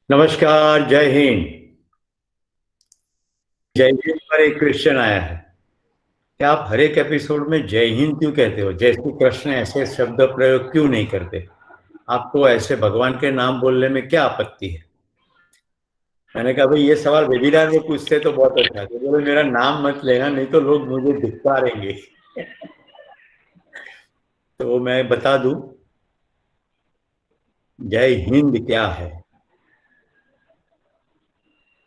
नमस्कार। जय हिंद। जय हिंद पर एक क्वेश्चन आया है कि आप हर एक एपिसोड में जय हिंद क्यों कहते हो? जय श्री कृष्ण ऐसे शब्द प्रयोग क्यों नहीं करते? आपको ऐसे भगवान के नाम बोलने में क्या आपत्ति है? मैंने कहा भाई ये सवाल वेबिनार में पूछते तो बहुत अच्छा है। तो बोले मेरा नाम मत लेना, नहीं तो लोग मुझे धिक्कारेंगे। तो मैं बता दूं, जय हिंद क्या है।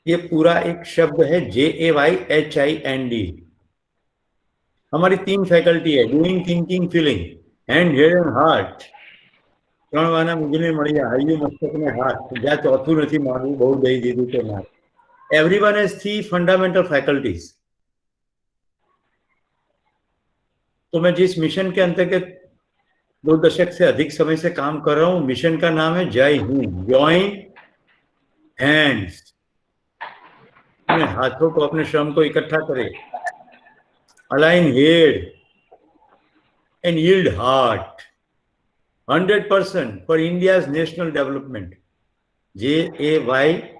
ये पूरा एक शब्द है, JAYHIND। हमारी तीन फैकल्टी है, doing, thinking, feeling, hand, head and heart. ત્રણ મુજને મળ્યા હૈયું મસ્તક ને હાથ જ્યાં ચોથું નથી માનવું બહુ દઈ દીધું તે ના. Everyone has three fundamental faculties. तो मैं जिस मिशन के अंतर्गत 2 दशक से अधिक समय से काम कर रहा हूँ, मिशन का नाम है जय हिंद। जॉइन हैंड्स, अपने हाथों को, अपने श्रम को इकट्ठा करें। Align head and yield heart. 100% for India's national development. JAYHIND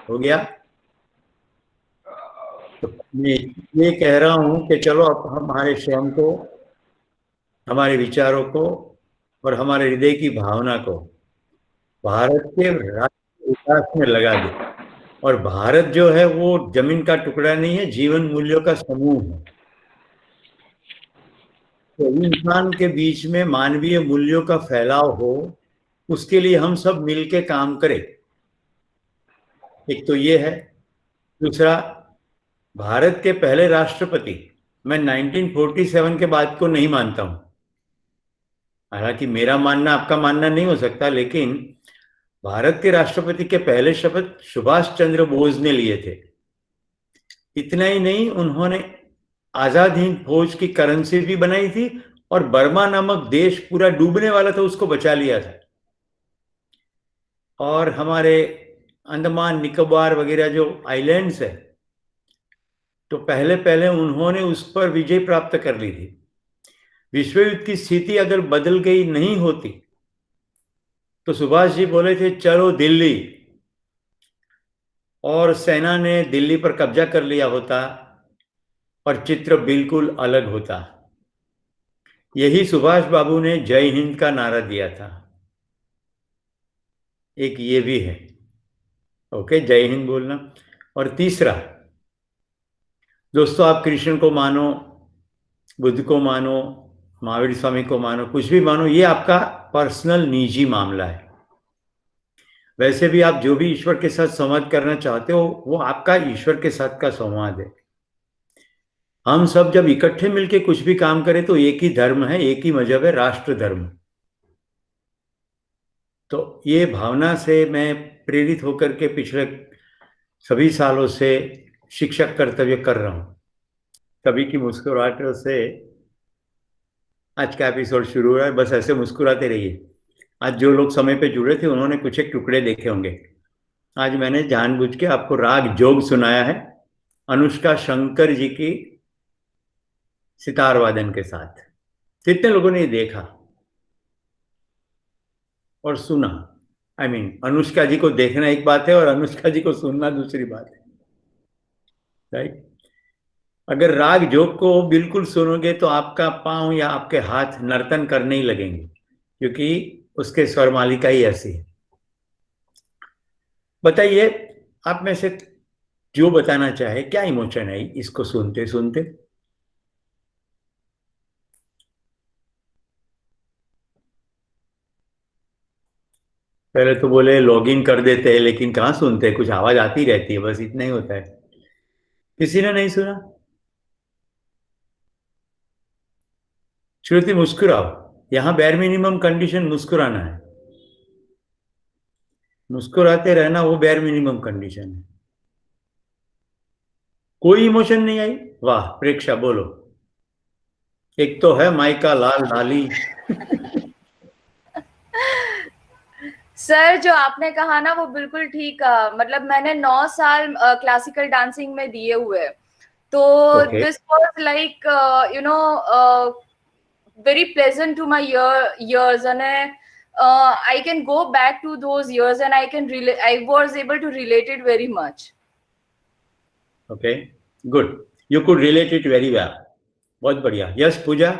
हो गया। तो मैं ये कह रहा हूं कि चलो अब हमारे श्रम को, हमारे विचारों को और हमारे हृदय की भावना को भारत के राष्ट्र विकास में लगा दे। और भारत जो है वो जमीन का टुकड़ा नहीं है, जीवन मूल्यों का समूह है। तो इंसान के बीच में मानवीय मूल्यों का फैलाव हो, उसके लिए हम सब मिलके काम करें। एक तो ये है। दूसरा, भारत के पहले राष्ट्रपति, मैं 1947 के बाद को नहीं मानता हूं। हालांकि मेरा मानना आपका मानना नहीं हो सकता, लेकिन भारत के राष्ट्रपति के पहले शपथ सुभाष चंद्र बोस ने लिए थे। इतना ही नहीं, उन्होंने आजाद हिंद फौज की करेंसी भी बनाई थी और बर्मा नामक देश पूरा डूबने वाला था, उसको बचा लिया था। और हमारे अंडमान निकोबार वगैरह जो आइलैंड्स है, तो पहले पहले उन्होंने उस पर विजय प्राप्त कर ली थी। विश्व युद्ध की स्थिति अगर बदल गई नहीं होती तो सुभाष जी बोले थे चलो दिल्ली, और सेना ने दिल्ली पर कब्जा कर लिया होता और चित्र बिल्कुल अलग होता। यही सुभाष बाबू ने जय हिंद का नारा दिया था। एक ये भी है। ओके, जय हिंद बोलना। और तीसरा, दोस्तों, आप कृष्ण को मानो, बुद्ध को मानो, महावीर स्वामी को मानो, कुछ भी मानो, ये आपका पर्सनल निजी मामला है। वैसे भी आप जो भी ईश्वर के साथ संवाद करना चाहते हो, वो आपका ईश्वर के साथ का संवाद है। हम सब जब इकट्ठे मिलके कुछ भी काम करें तो एक ही धर्म है, एक ही मजहब है, राष्ट्र धर्म। तो ये भावना से मैं प्रेरित होकर के पिछले सभी सालों से शिक्षक कर्तव्य कर रहा हूँ। सभी की मुस्कुराहटों से आज का एपिसोड शुरू हुआ है। बस ऐसे मुस्कुराते रहिए। आज जो लोग समय पे जुड़े थे उन्होंने कुछ एक टुकड़े देखे होंगे। आज मैंने जानबूझ के आपको राग जोग सुनाया है, अनुष्का शंकर जी की सितार वादन के साथ। कितने लोगों ने ये देखा और सुना? अनुष्का जी को देखना एक बात है और अनुष्का जी को सुनना दूसरी बात है, राइट? अगर राग जोग को बिल्कुल सुनोगे तो आपका पांव या आपके हाथ नर्तन करने ही लगेंगे, क्योंकि उसके स्वर मालिका ही ऐसी है। बताइए, आप में से जो बताना चाहे, क्या इमोशन है इसको सुनते सुनते? पहले तो बोले लॉगिन कर देते हैं, लेकिन कहाँ सुनते हैं, कुछ आवाज आती रहती है, बस इतना ही होता है। किसी ने नहीं सुना? श्रुति, मुस्कुराओ। यहां बैर मिनिमम कंडीशन मुस्कुराना है। मुस्कुराते रहना वो बैर मिनिमम कंडीशन है। कोई इमोशन नहीं आई? वाह, प्रेक्षा बोलो। एक तो है माइका लाल लाली। सर, जो आपने कहा ना वो बिल्कुल ठीक। मतलब मैंने 9 साल क्लासिकल डांसिंग में दिए हुए, तो okay. This was like you know very pleasant to my ears. અને I can go back to those years and I was able to relate it very much. Okay, good. You could relate it very well. बहुत बढ़िया. Yes, पूजा.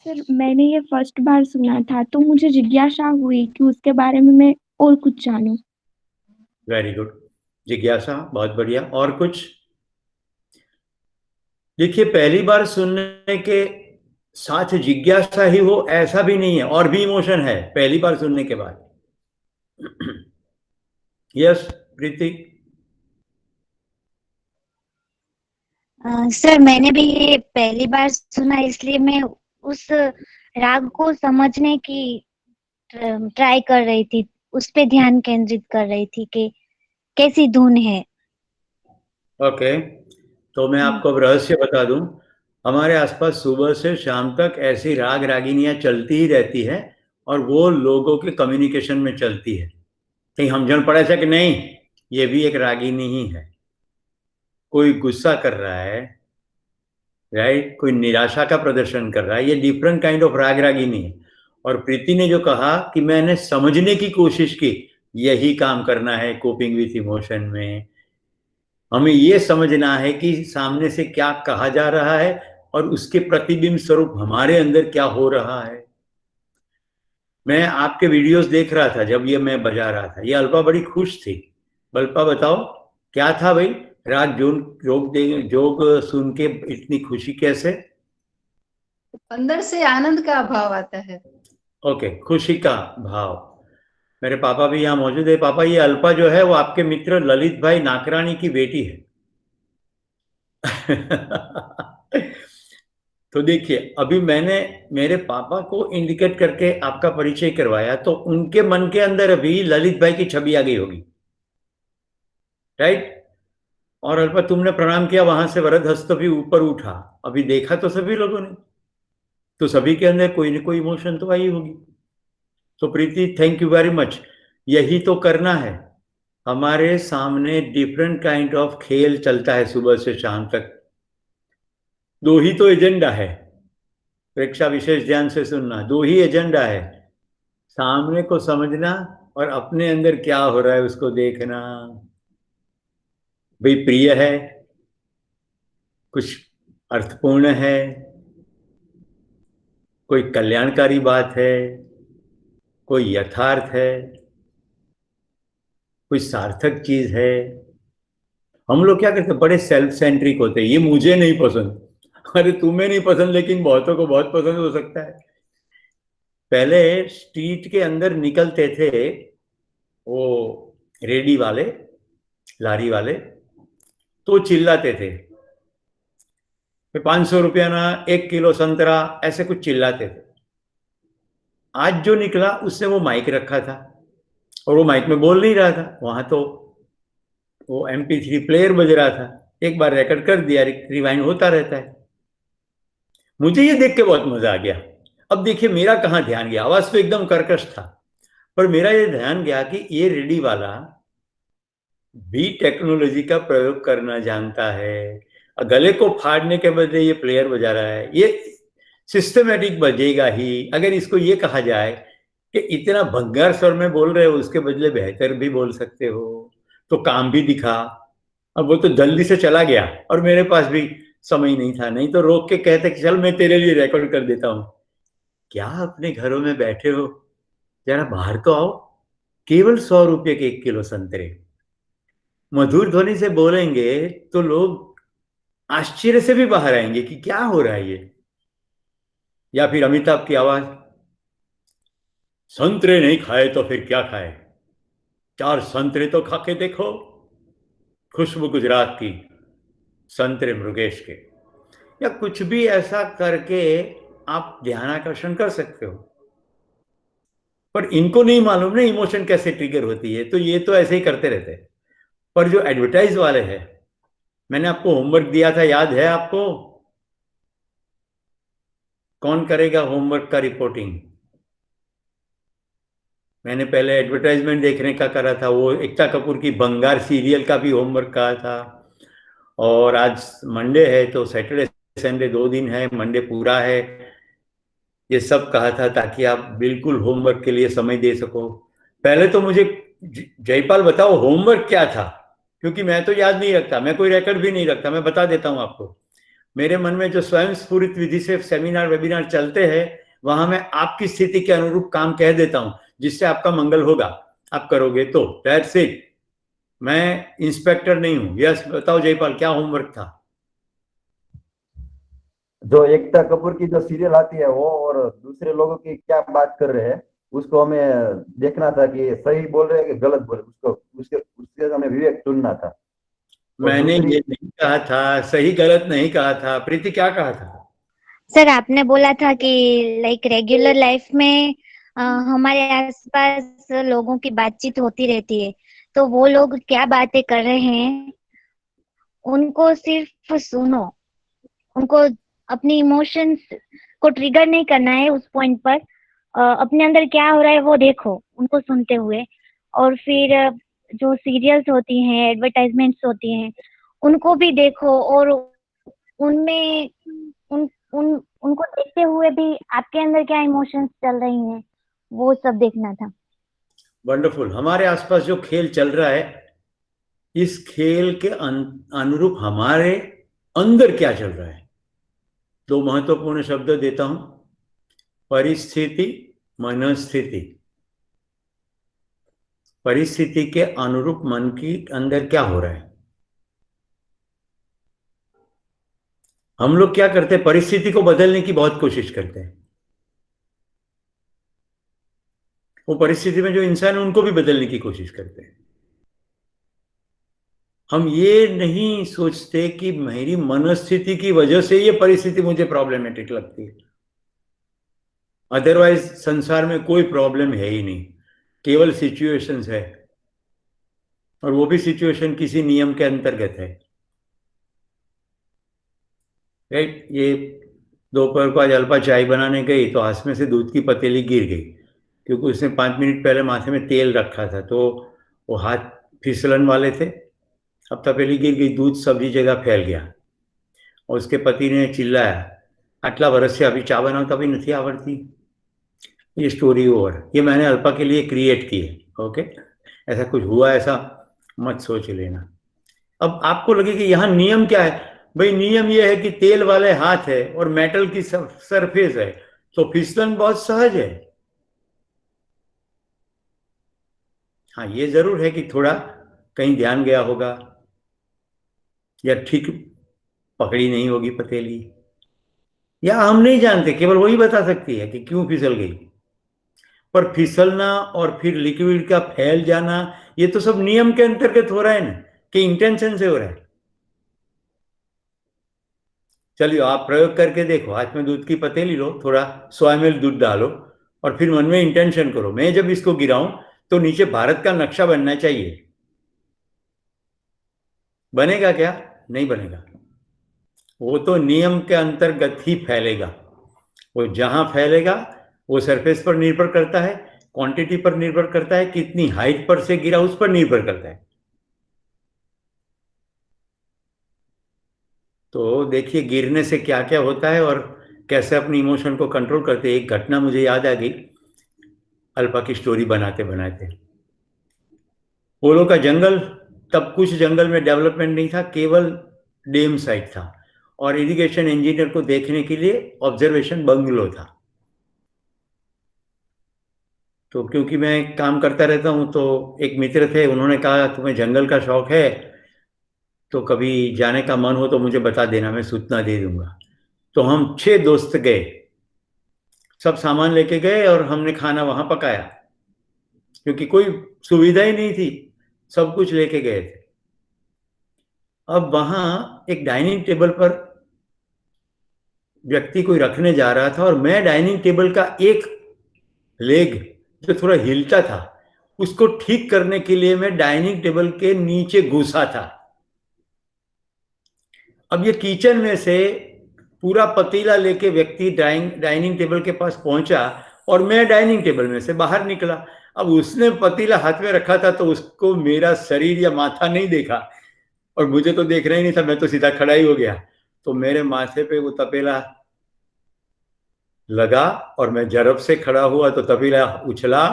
Sir मैंने ये first बार सुना था तो मुझे जिज्ञासा हुई कि उसके बारे में मैं और कुछ जानूं. Very good. जिज्ञासा, बहुत बढ़िया. और कुछ? देखिए, पहली बार सुनने के साथ जिज्ञासा ही हो ऐसा भी नहीं है, और भी इमोशन है पहली बार सुनने के बाद. यस प्रीति. सर मैंने भी ये पहली बार सुना, इसलिए मैं उस राग को समझने की ट्राई कर रही थी, उस पे ध्यान केंद्रित कर रही थी कि कैसी धुन है. ओके, तो मैं आपको अब रहस्य बता दूं. हमारे आसपास सुबह से शाम तक ऐसी राग रागिनियां चलती ही रहती है, और वो लोगों के कम्युनिकेशन में चलती है. कहीं हम जन पड़े थे कि नहीं, ये भी एक रागिनी ही है. कोई गुस्सा कर रहा है, राइट, कोई निराशा का प्रदर्शन कर रहा है, ये डिफरेंट काइंड ऑफ राग रागिनी है. और प्रीति ने जो कहा कि मैंने समझने की कोशिश की, यही काम करना है कोपिंग विथ इमोशन में. हमें ये समझना है कि सामने से क्या कहा जा रहा है और उसके प्रतिबिंब स्वरूप हमारे अंदर क्या हो रहा है. मैं आपके वीडियोस देख रहा था जब ये मैं बजा रहा था. ये अल्पा बड़ी खुश थी. अल्पा बताओ क्या था भाई, राग जोग सुन के इतनी खुशी कैसे? अंदर से आनंद का भाव आता है. ओके, खुशी का भाव. मेरे पापा भी यहाँ मौजूद है. पापा, ये अल्पा जो है वो आपके मित्र ललित भाई नाकरानी की बेटी है. तो देखिए, अभी मैंने मेरे पापा को इंडिकेट करके आपका परिचय करवाया, तो उनके मन के अंदर अभी ललित भाई की छवि आ गई होगी, राइट. और अल्पा, तुमने प्रणाम किया, वहां से वरद हस्त भी ऊपर उठा, अभी देखा तो सभी लोगों ने, तो सभी के अंदर कोई न कोई इमोशन तो आई होगी. तो प्रीति, थैंक यू वेरी मच. यही तो करना है. हमारे सामने डिफरेंट काइंड ऑफ खेल चलता है सुबह से शाम तक. दो ही तो एजेंडा है, प्रेक्षा विशेष ध्यान से सुनना. दो ही एजेंडा है, सामने को समझना और अपने अंदर क्या हो रहा है उसको देखना. भाई प्रिय है, कुछ अर्थपूर्ण है, कोई कल्याणकारी बात है, कोई यथार्थ है, कोई सार्थक चीज है. हम लोग क्या करते हैं, बड़े सेल्फ सेंट्रिक होते हैं. ये मुझे नहीं पसंद. अरे तुम्हें नहीं पसंद, लेकिन बहुतों को बहुत पसंद हो सकता है. पहले स्ट्रीट के अंदर निकलते थे वो रेडी वाले, लारी वाले, तो चिल्लाते थे 500 रुपया ना, 1 किलो संतरा, ऐसे कुछ चिल्लाते थे. आज जो निकला उससे वो माइक रखा था, और वो माइक में बोल नहीं रहा था, वहां तो वो MP3 प्लेयर बज रहा था. एक बार रिकॉर्ड कर दिया, रिवाइंड होता रहता है. मुझे ये देख के बहुत मजा आ गया. अब देखिए मेरा कहाँ ध्यान गया, आवाज तो एकदम कर्कश था, पर मेरा ये ध्यान गया कि ये रेडी वाला भी टेक्नोलॉजी का प्रयोग करना जानता है. गले को फाड़ने के बदले ये प्लेयर बजा रहा है, ये सिस्टमेटिक बजेगा ही. अगर इसको ये कहा जाए कि इतना भंगार स्वर में बोल रहे हो, उसके बदले बेहतर भी बोल सकते हो, तो काम भी दिखा. अब वो तो जल्दी से चला गया, और मेरे पास भी समय नहीं था, नहीं तो रोक के कहते कि चल मैं तेरे लिए रिकॉर्ड कर देता हूं. क्या अपने घरों में बैठे हो, जरा बाहर तो आओ. केवल 100 रुपये के 1 किलो संतरे. मधुर ध्वनि से बोलेंगे तो लोग आश्चर्य से भी बाहर आएंगे कि क्या हो रहा है ये. या फिर अमिताभ की आवाज, संतरे नहीं खाए तो फिर क्या खाए, 4 संतरे तो खा के देखो, खुशबू गुजरात की, संतरे मृगेश के. या कुछ भी ऐसा करके आप ध्यान आकर्षण कर सकते हो. पर इनको नहीं मालूम ना इमोशन कैसे ट्रिगर होती है, तो ये तो ऐसे ही करते रहते हैं. पर जो एडवर्टाइज वाले हैं, मैंने आपको होमवर्क दिया था, याद है आपको? कौन करेगा होमवर्क का रिपोर्टिंग? मैंने पहले एडवर्टाइजमेंट देखने का करा था, वो एकता कपूर की बंगार सीरियल का भी होमवर्क कहा था. और आज मंडे है, तो सैटरडे संडे 2 दिन है, मंडे पूरा है. ये सब कहा था ताकि आप बिल्कुल होमवर्क के लिए समय दे सको। पहले तो मुझे जयपाल बताओ होमवर्क क्या था, क्योंकि मैं तो याद नहीं रखता, मैं कोई रिकॉर्ड भी नहीं रखता। मैं बता देता हूं आपको, मेरे मन में जो स्वयं स्फुरित विधि से सेमिनार वेबिनार चलते हैं, वहां मैं आपकी स्थिति के अनुरूप काम कह देता हूं, जिससे आपका मंगल होगा, आप करोगे तो। That's it. मैं इंस्पेक्टर नहीं हूं। यस बताओ जयपाल, क्या होमवर्क था? जो एकता कपूर की जो सीरियल आती है वो और दूसरे लोगों की क्या बात कर रहे हैं, उसको हमें देखना था कि सही बोल रहे हैं कि गलत बोल रहे हैं। उसको उसके उसके हमें विवेक चुनना था। और मैंने दूसरी ये नहीं कहा था, सही गलत नहीं कहा था। प्रीति क्या कहा था? सर आपने बोला था कि लाइक रेगुलर लाइफ में हमारे आसपास लोगों की बातचीत होती रहती है, तो वो लोग क्या बातें कर रहे हैं उनको सिर्फ सुनो, उनको अपनी इमोशंस को ट्रिगर नहीं करना है उस पॉइंट पर। अपने अंदर क्या हो रहा है वो देखो उनको सुनते हुए। और फिर जो सीरियल्स होती हैं, एडवर्टाइजमेंट्स होती हैं, उनको भी देखो और उनमें उन उन उनको देखते हुए भी आपके अंदर क्या इमोशंस चल रही हैं वो सब देखना था। वंडरफुल। हमारे आसपास जो खेल चल रहा है, इस खेल के अनुरूप हमारे अंदर क्या चल रहा है? दो महत्वपूर्ण शब्द देता हूं, परिस्थिति, मनस्थिति। परिस्थिति के अनुरूप मन की अंदर क्या हो रहा है? हम लोग क्या करते हैं, परिस्थिति को बदलने की बहुत कोशिश करते हैं। वो परिस्थिति में जो इंसान है उनको भी बदलने की कोशिश करते हैं। हम ये नहीं सोचते कि मेरी मनस्थिति की वजह से ये परिस्थिति मुझे प्रॉब्लमेटिक लगती है। अदरवाइज संसार में कोई प्रॉब्लम है ही नहीं, केवल सिचुएशंस है, और वो भी सिचुएशन किसी नियम के अंतर्गत है। राइट। ये दोपहर को आज अल्पा चाय बनाने गई तो हाथ में से दूध की पतीली गिर गई, क्योंकि उसने 5 मिनट पहले माथे में तेल रखा था, तो वो हाथ फिसलन वाले थे। अब तपेली गिर गई, दूध सभी जगह फैल गया, और उसके पति ने चिल्लाया, आटला वर्ष से अभी चा बनाता भी नहीं आवड़ती। ये स्टोरी ओवर। ये मैंने अल्पा के लिए क्रिएट की है। ओके, ऐसा कुछ हुआ ऐसा मत सोच लेना। अब आपको लगे कि यहाँ नियम क्या है? भाई नियम ये है कि तेल वाले हाथ है और मेटल की सरफेस है, तो फिसलन बहुत सहज है। हाँ, ये जरूर है कि थोड़ा कहीं ध्यान गया होगा, या ठीक पकड़ी नहीं होगी पतीली, या हम नहीं जानते, केवल वही बता सकती है कि क्यों फिसल गई। पर फिसलना और फिर लिक्विड का फैल जाना, ये तो सब नियम के अंतर्गत हो रहा है ना, कि इंटेंशन से हो रहा है। चलिए आप प्रयोग करके देखो, हाथ में दूध की पतीली लो, थोड़ा 100 ml दूध डालो, और फिर मन में इंटेंशन करो, मैं जब इसको गिराऊं तो नीचे भारत का नक्शा बनना चाहिए। बनेगा क्या? नहीं बनेगा। वो तो नियम के अंतर्गत ही फैलेगा। वो जहां फैलेगा वो सरफेस पर निर्भर करता है, क्वांटिटी पर निर्भर करता है, कितनी हाइट पर से गिरा उस पर निर्भर करता है। तो देखिए गिरने से क्या क्या होता है और कैसे अपनी इमोशन को कंट्रोल करते हैं। एक घटना मुझे याद आ गई अल्पा की स्टोरी बनाते बनाते। पोलो का जंगल, तब कुछ जंगल में डेवलपमेंट नहीं था, केवल डैम साइट था, और इरिगेशन इंजीनियर को देखने के लिए ऑब्जर्वेशन बंगलो था। तो क्योंकि मैं काम करता रहता हूं, तो एक मित्र थे, उन्होंने कहा तुम्हें जंगल का शौक है तो कभी जाने का मन हो तो मुझे बता देना, मैं सूचना दे दूंगा। तो हम 6 दोस्त गए, सब सामान लेके गए और हमने खाना वहां पकाया, क्योंकि कोई सुविधा ही नहीं थी, सब कुछ लेके गए थे। अब वहां एक डाइनिंग टेबल पर व्यक्ति कोई रखने जा रहा था, और मैं डाइनिंग टेबल का एक लेग जो थोड़ा हिलता था उसको ठीक करने के लिए मैं डाइनिंग टेबल के नीचे घुसा था। अब ये किचन में से पूरा पतीला लेके व्यक्ति डाइनिंग टेबल के पास पहुंचा, और मैं डाइनिंग टेबल में से बाहर निकला। अब उसने पतीला हाथ में रखा था तो उसको मेरा शरीर या माथा नहीं देखा, और मुझे तो देखना ही नहीं था, मैं तो सीधा खड़ा ही हो गया। तो मेरे माथे पे वो तपेला लगा और मैं जरब से खड़ा हुआ तो तबीला उछला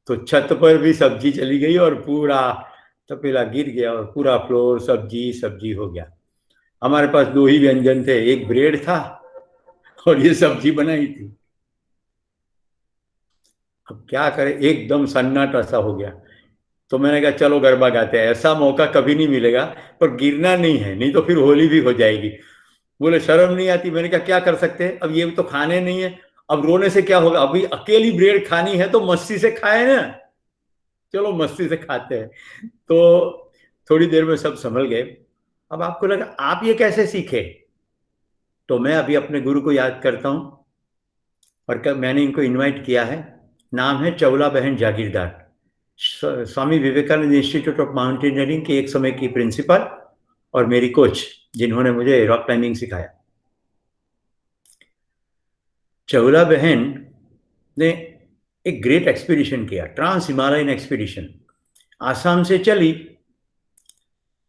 तो छत पर भी सब्जी चली गई और पूरा तपेला गिर गया और पूरा फ्लोर सब्जी सब्जी हो गया। हमारे पास दो ही व्यंजन थे, एक ब्रेड था और ये सब्जी बनाई थी। अब क्या करें, एकदम सन्नाटा सा हो गया। तो मैंने कहा चलो गरबा गाते हैं, ऐसा मौका कभी नहीं मिलेगा, पर गिरना नहीं है, नहीं तो फिर होली भी हो जाएगी। बोले शर्म नहीं आती? मैंने कहा क्या कर सकते हैं, अब ये तो खाने नहीं है, अब रोने से क्या होगा, अभी अकेली ब्रेड खानी है तो मस्ती से खाए ना, चलो मस्ती से खाते हैं। तो थोड़ी देर में सब संभल गए। अब आपको लगा आप ये कैसे सीखे, तो मैं अभी अपने गुरु को याद करता हूं और मैंने इनको इनवाइट किया है। नाम है चौला बहन जागीरदार, Swami Vivekananda institute of mountaineering की एक समय की प्रिंसिपल और मेरी कोच, जिन्होंने मुझे रॉक क्लाइंबिंग सिखाया। चौला बहन ने एक ग्रेट एक्सपीडिशन किया, ट्रांस हिमालयन एक्सपीडिशन। आसाम से चली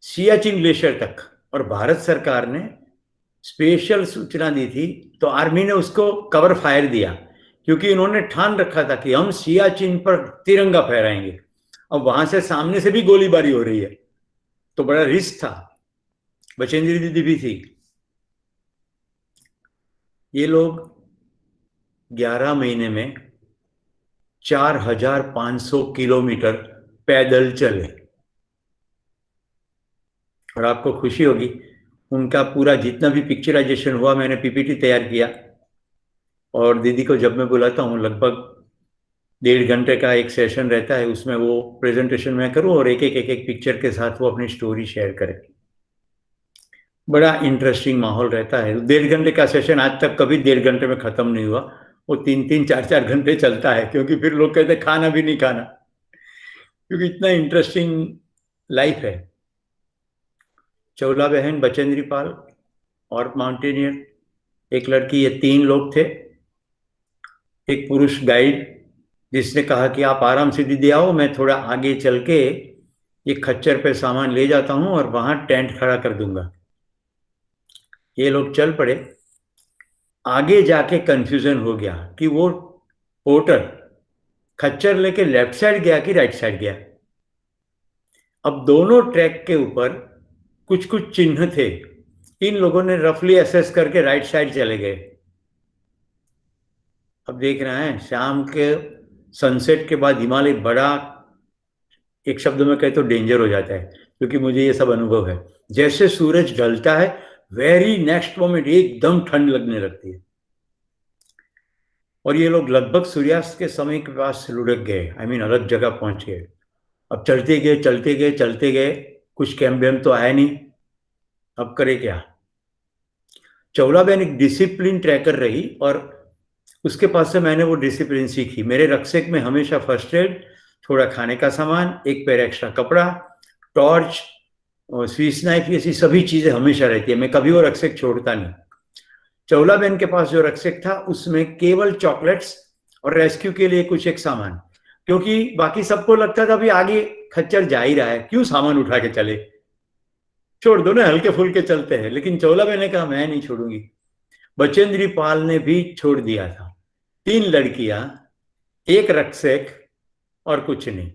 सियाचिन ग्लेशियर तक, और भारत सरकार ने स्पेशल सूचना दी थी, तो आर्मी ने उसको कवर फायर दिया, क्योंकि इन्होंने ठान रखा था कि हम सियाचिन पर तिरंगा फहराएंगे। अब वहां से सामने से भी गोलीबारी हो रही है, तो बड़ा रिस्क था। बचेंद्री दीदी भी थी। ये लोग 11 महीने में 4500 किलोमीटर पैदल चले। और आपको खुशी होगी, उनका पूरा जितना भी पिक्चराइजेशन हुआ, मैंने पीपीटी तैयार किया, और दीदी को जब मैं बुलाता हूँ लगभग 1.5 घंटे का एक सेशन रहता है, उसमें वो प्रेजेंटेशन मैं करूँ और एक एक पिक्चर के साथ वो अपनी स्टोरी शेयर करे। बड़ा इंटरेस्टिंग माहौल रहता है। 1.5 घंटे का सेशन आज तक कभी 1.5 घंटे में खत्म नहीं हुआ, वो 3-3, 4-4 घंटे चलता है, क्योंकि फिर लोग कहते हैं खाना भी नहीं खाना, क्योंकि इतना इंटरेस्टिंग लाइफ है। चौला बहन, बचेंद्री पाल और माउंटेनियर, एक लड़की, ये 3 लोग थे। एक पुरुष गाइड जिसने कहा कि आप आराम से दीदी आओ, मैं थोड़ा आगे चल के ये खच्चर पे सामान ले जाता हूं और वहां टेंट खड़ा कर दूंगा। ये लोग चल पड़े। आगे जाके कंफ्यूजन हो गया कि वो पोर्टर खच्चर लेके लेफ्ट साइड गया कि राइट साइड गया। अब दोनों ट्रैक के ऊपर कुछ कुछ चिन्ह थे, इन लोगों ने रफली असेस करके राइट साइड चले गए। अब देख रहे हैं, शाम के सनसेट के बाद हिमालय बड़ा, एक शब्द में कहे तो डेंजर हो जाता है, क्योंकि मुझे ये सब अनुभव है। जैसे सूरज ढलता है, वेरी नेक्स्ट मोमेंट एकदम ठंड लगने लगती है। और ये लोग लगभग सूर्यास्त के समय के पास लुढ़क गए, अलग जगह पहुंच गए। अब चलते गए चलते गए चलते गए, कुछ कैंप वैम्प तो आया नहीं, अब करे क्या। चौला बहन एक डिसिप्लिन ट्रैकर रही और उसके पास से मैंने वो डिसिप्लिन सीखी। मेरे रक्सेक में हमेशा फर्स्ट एड, थोड़ा खाने का सामान, एक पैर एक्स्ट्रा कपड़ा, टॉर्च और स्विस नाइफ, ऐसी सभी चीजें हमेशा रहती है। मैं कभी वो रक्सेक छोड़ता नहीं। चौला बहन के पास जो रक्सेक था उसमें केवल चॉकलेट्स और रेस्क्यू के लिए कुछ एक सामान, क्योंकि बाकी सबको लगता था अभी आगे खच्चर जा ही रहा है, क्यों सामान उठा के चले, छोड़ दो ना, हल्के फुल्के चलते हैं। लेकिन चौला बहन ने कहा मैं नहीं छोड़ूंगी। बचेंद्री पाल ने भी छोड़ दिया था। 3 लड़कियां, एक रक्सेक और कुछ नहीं।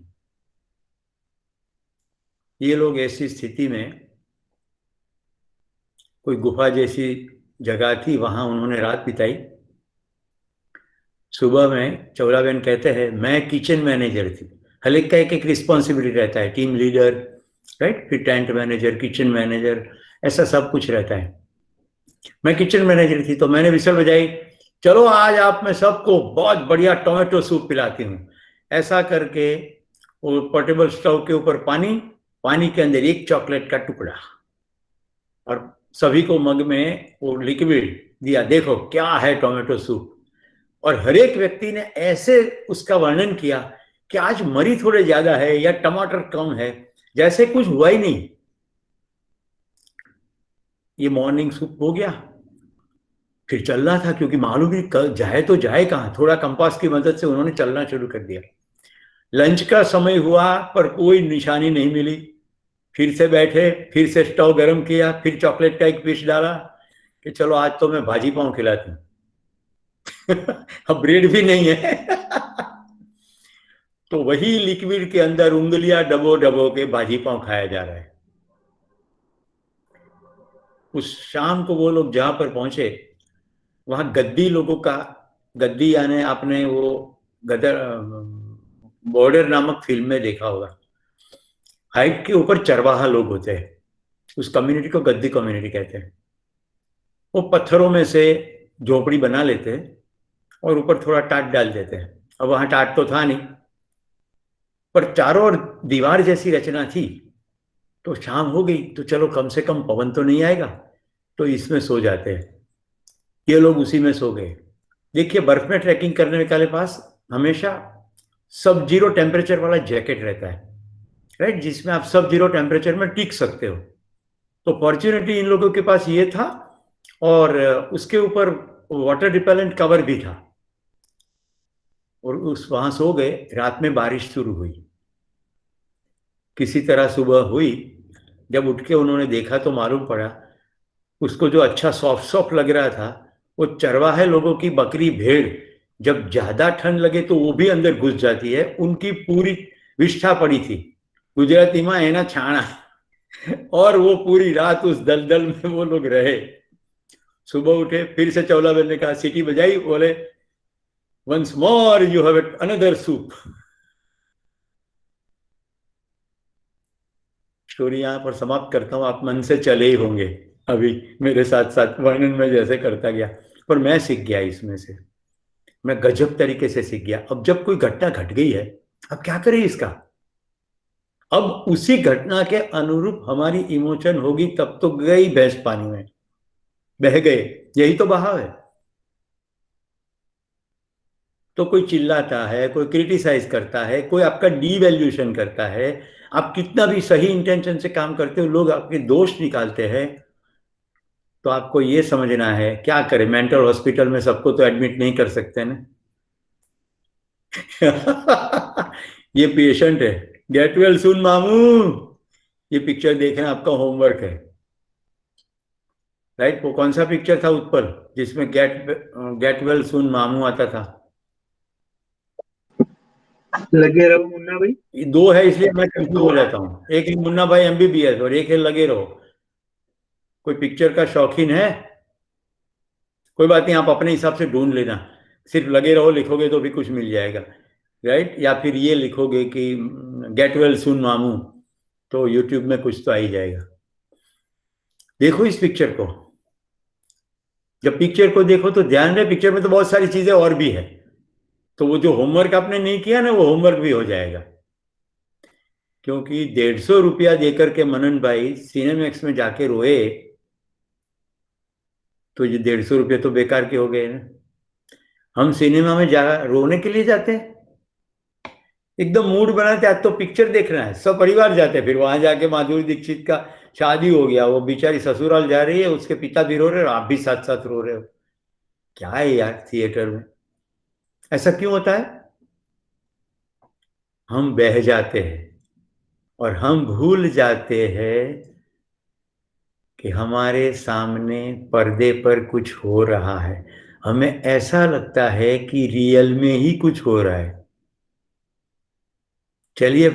ये लोग ऐसी स्थिति में, कोई गुफा जैसी जगह थी, वहां उन्होंने रात बिताई। सुबह में चौला बहन कहते हैं मैं किचन मैनेजर थी, हर एक का एक रिस्पॉन्सिबिलिटी रहता है, टीम लीडर, राइट, फिर टेंट मैनेजर, किचन मैनेजर, ऐसा सब कुछ रहता है। मैं किचन मैनेजर थी, तो मैंने विसल बजाई, चलो आज आप मैं सबको बहुत बढ़िया टोमेटो सूप पिलाती हूँ। ऐसा करके वो पोर्टेबल स्टोव के ऊपर पानी, पानी के अंदर एक चॉकलेट का टुकड़ा, और सभी को मग में वो लिक्विड दिया, देखो क्या है टोमेटो सूप। और हर एक व्यक्ति ने ऐसे उसका वर्णन किया कि आज मरी थोड़े ज्यादा है या टमाटर कम है, जैसे कुछ हुआ ही नहीं। ये मॉर्निंग सूप हो गया, फिर चलना था, क्योंकि मालूम नहीं जाए तो जाए कहाँ। थोड़ा कंपास की मदद से उन्होंने चलना शुरू कर दिया। लंच का समय हुआ पर कोई निशानी नहीं मिली। फिर से बैठे, फिर से स्टोव गर्म किया, फिर चॉकलेट का एक पीस डाला कि चलो आज तो मैं भाजी पाव खिलाती हूँ। अब ब्रेड भी नहीं है। तो वही लिक्विड के अंदर उंगलियां डबो डबो के भाजी पाव खाया जा रहा है। उस शाम को वो लोग जहां पर पहुंचे, वहां गद्दी लोगों का, गद्दी यानी आपने वो गदर बॉर्डर नामक फिल्म में देखा होगा, हाइट के ऊपर चरवाहा लोग होते हैं, उस कम्युनिटी को गद्दी कम्युनिटी कहते हैं। वो पत्थरों में से झोपड़ी बना लेते हैं और ऊपर थोड़ा टाट डाल देते हैं। अब वहां टाट तो था नहीं, पर चारों ओर दीवार जैसी रचना थी। तो शाम हो गई तो चलो कम से कम पवन तो नहीं आएगा, तो इसमें सो जाते हैं। ये लोग उसी में सो गए। देखिए, बर्फ में ट्रैकिंग करने वाले पास हमेशा सब जीरो टेम्परेचर वाला जैकेट रहता है, राइट, जिसमें आप सब जीरो टेम्परेचर में टिक सकते हो। तो फॉर्चुनेटली इन लोगों के पास ये था, और उसके ऊपर वाटर रिपेलेंट कवर भी था, और उस वहां सो गए। रात में बारिश शुरू हुई, किसी तरह सुबह हुई। जब उठ के उन्होंने देखा तो मालूम पड़ा, उसको जो अच्छा सॉफ्ट सॉफ्ट लग रहा था, वो चरवाहे लोगों की बकरी भेड़ जब ज्यादा ठंड लगे तो वो भी अंदर घुस जाती है, उनकी पूरी विष्ठा पड़ी थी, गुजराती में एना छाणा। और वो पूरी रात उस दलदल में वो लोग रहे। सुबह उठे, फिर से चौलाबेन ने कहा, सीटी बजाई, बोले once more you have another soup. Story यहां पर समाप्त करता हूं। आप मन से चले ही होंगे अभी मेरे साथ साथ वर्णन में जैसे करता गया, पर मैं सीख गया इसमें से, मैं गजब तरीके से सीख गया। अब जब कोई घटना घट गई है, अब क्या करें इसका? अब उसी घटना के अनुरूप हमारी इमोशन होगी, तब तो गई भैंस पानी में, बह गए, यही तो बहाव है। तो कोई चिल्लाता है, कोई क्रिटिसाइज करता है, कोई आपका डीवैल्यूएशन करता है, आप कितना भी सही इंटेंशन से काम करते हो, लोग आपके दोष निकालते हैं। तो आपको ये समझना है, क्या करें, मेंटल हॉस्पिटल में सबको तो एडमिट नहीं कर सकते ना। ये पेशेंट है, गेट वेल सून मामू। ये पिक्चर देखना आपका होमवर्क है, राइट। वो कौन सा पिक्चर था उत्पल जिसमें गेट वेल सून मामू आता था? लगे रहो मुन्ना भाई। ये दो है इसलिए मैं कंफ्यूज हो जाता हूँ, एक है मुन्ना भाई एमबीबीएस और एक है लगे रहो। कोई पिक्चर का शौकीन है? कोई बात नहीं, आप अपने हिसाब से ढूंढ लेना। सिर्फ लगे रहो लिखोगे तो भी कुछ मिल जाएगा, राइट। या फिर ये लिखोगे कि गेट वेल सून मामू, तो यूट्यूब में कुछ तो आ ही जाएगा। देखो इस पिक्चर को, जब पिक्चर को देखो तो ध्यान रहे, पिक्चर में तो बहुत सारी चीजें और भी है। तो वो जो होमवर्क आपने नहीं किया ना, वो होमवर्क भी हो जाएगा। क्योंकि 150 रुपया देकर के मनन भाई सिनेमैक्स में जाके रोए, तो ये 150 रुपये तो बेकार के हो गए ना। हम सिनेमा में जा रोने के लिए जाते हैं, एकदम मूड बनाते, आज तो पिक्चर देखना है, सब परिवार जाते हैं। फिर वहां जाके माधुरी दीक्षित का शादी हो गया, वो बेचारी ससुराल जा रही है, उसके पिता भी रो रहे हो, आप भी साथ साथ रो रहे हो। क्या है यार थिएटर में, ऐसा क्यों होता है? हम बह जाते हैं और हम भूल जाते हैं कि हमारे सामने पर्दे पर कुछ हो रहा है। हमें ऐसा लगता है कि रियल में ही कुछ हो रहा है। चलिए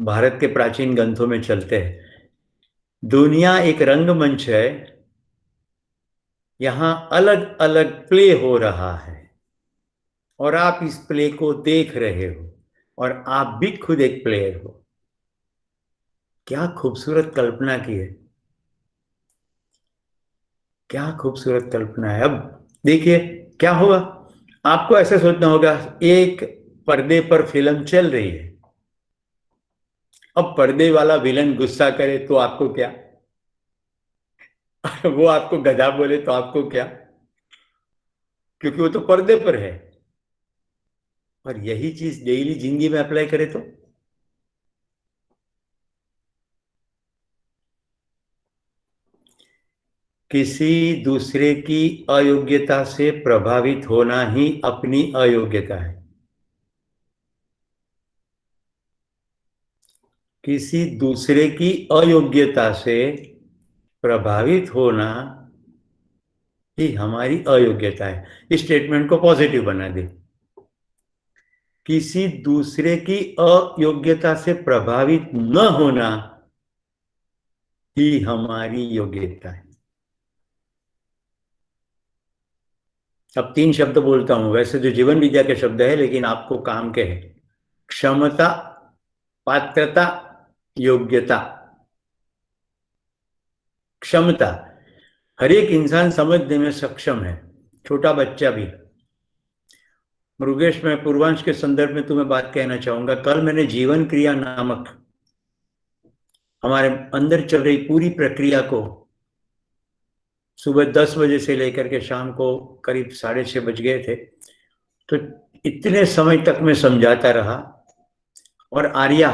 भारत के प्राचीन ग्रंथों में चलते हैं। दुनिया एक रंगमंच है, यहां अलग अलग प्ले हो रहा है और आप इस प्ले को देख रहे हो, और आप भी खुद एक प्लेयर हो। क्या खूबसूरत कल्पना की है, क्या खूबसूरत कल्पना है। अब देखिए क्या होगा, आपको ऐसे सोचना होगा, एक पर्दे पर फिल्म चल रही है, अब पर्दे वाला विलन गुस्सा करे तो आपको क्या? वो आपको गधा बोले तो आपको क्या? क्योंकि वो तो पर्दे पर है। और यही चीज डेली जिंदगी में अप्लाई करे तो किसी दूसरे की अयोग्यता से प्रभावित होना ही अपनी अयोग्यता है। किसी दूसरे की अयोग्यता से प्रभावित होना ही हमारी अयोग्यता है। इस स्टेटमेंट को पॉजिटिव बना दे। किसी दूसरे की अयोग्यता से प्रभावित न होना ही हमारी योग्यता है। अब 3 शब्द बोलता हूं, वैसे जो जीवन विद्या के शब्द है लेकिन आपको काम के हैं। क्षमता, पात्रता, योग्यता। क्षमता, हर एक इंसान समझने में सक्षम है, छोटा बच्चा भी। मृगेश, मैं पूर्वांश के संदर्भ में तुम्हें बात कहना चाहूंगा। कल मैंने जीवन क्रिया नामक हमारे अंदर चल रही पूरी प्रक्रिया को सुबह 10 बजे से लेकर के शाम को करीब 6:30 बज गए थे, तो इतने समय तक मैं समझाता रहा और आर्या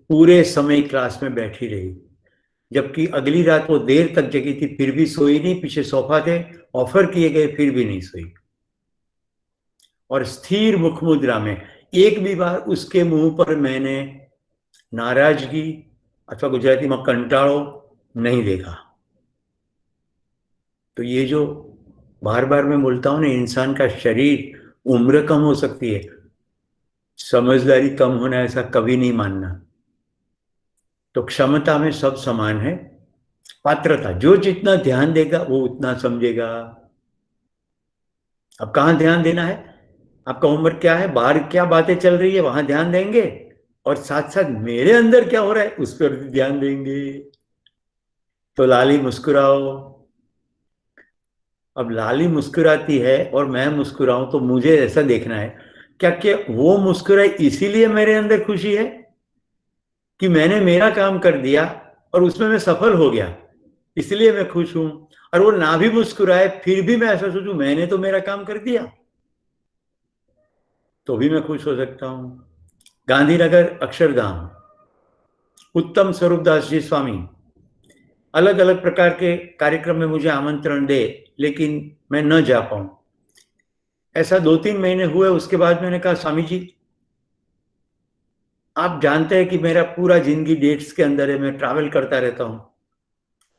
पूरे समय क्लास में बैठी रही, जबकि अगली रात वो देर तक जगी थी, फिर भी सोई नहीं। पीछे सोफा थे, ऑफर किए गए, फिर भी नहीं सोई। और स्थिर मुख मुद्रा में एक भी बार उसके मुंह पर मैंने नाराजगी अथवा गुजराती में कंटाळो नहीं देखा। तो ये जो बार बार मैं बोलता हूं ना, इंसान का शरीर, उम्र कम हो सकती है, समझदारी कम होना ऐसा कभी नहीं मानना। तो क्षमता में सब समान है। पात्रता, जो जितना ध्यान देगा वो उतना समझेगा। अब कहाँ ध्यान देना है? आपका होमवर्क क्या है, बाहर क्या बातें चल रही है वहां ध्यान देंगे, और साथ साथ मेरे अंदर क्या हो रहा है उस पर भी ध्यान देंगे। तो लाली मुस्कुराओ। अब लाली मुस्कुराती है और मैं मुस्कुराऊं तो मुझे ऐसा देखना है, क्या वो मुस्कुराई इसीलिए मेरे अंदर खुशी है कि मैंने मेरा काम कर दिया और उसमें मैं सफल हो गया, इसलिए मैं खुश हूं। और वो ना भी मुस्कुराए फिर भी मैं ऐसा सोचूं मैंने तो मेरा काम कर दिया, तो भी मैं खुश हो सकता हूं। गांधीनगर अक्षरधाम, उत्तम स्वरूपदास जी स्वामी अलग अलग प्रकार के कार्यक्रम में मुझे आमंत्रण दे, लेकिन मैं न जा पाऊं। ऐसा 2-3 महीने हुए। उसके बाद मैंने कहा, स्वामी जी आप जानते हैं कि मेरा पूरा जिंदगी डेट्स के अंदर है, मैं ट्रैवल करता रहता हूं।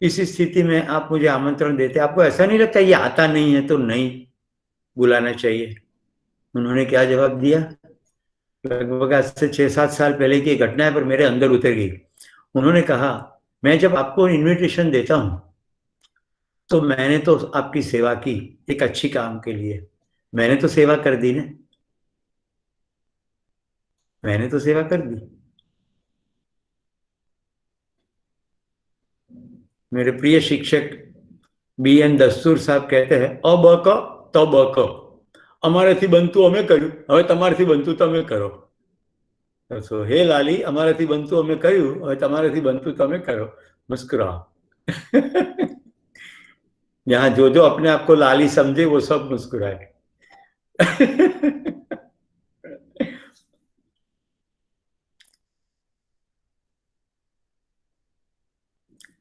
इस स्थिति में आप मुझे आमंत्रण देते, आपको ऐसा नहीं लगता ये आता नहीं है तो नहीं बुलाना चाहिए? उन्होंने क्या जवाब दिया? लगभग आज से 6-7 साल पहले की घटना है, पर मेरे अंदर उतर गई। उन्होंने कहा, मैं जब आपको इन्विटेशन देता हूं तो मैंने तो आपकी सेवा की एक अच्छी काम के लिए, मैंने तो सेवा कर दी ना, मैंने तो सेवा कर दी। मेरे प्रिय शिक्षक BN दस्तूर साहब कहते हैं, अब क तब क, અમારાથી બનતું અમે કર્યું, હવે તમારાથી બનતું તમે કરો। तो हे लाली, અમારાથી બનતું અમે કર્યું, હવે તમારાથી બનતું તમે करो, मुस्कुराओ। यहाँ जो जो अपने आप को लाली समझे वो सब मुस्कुराए।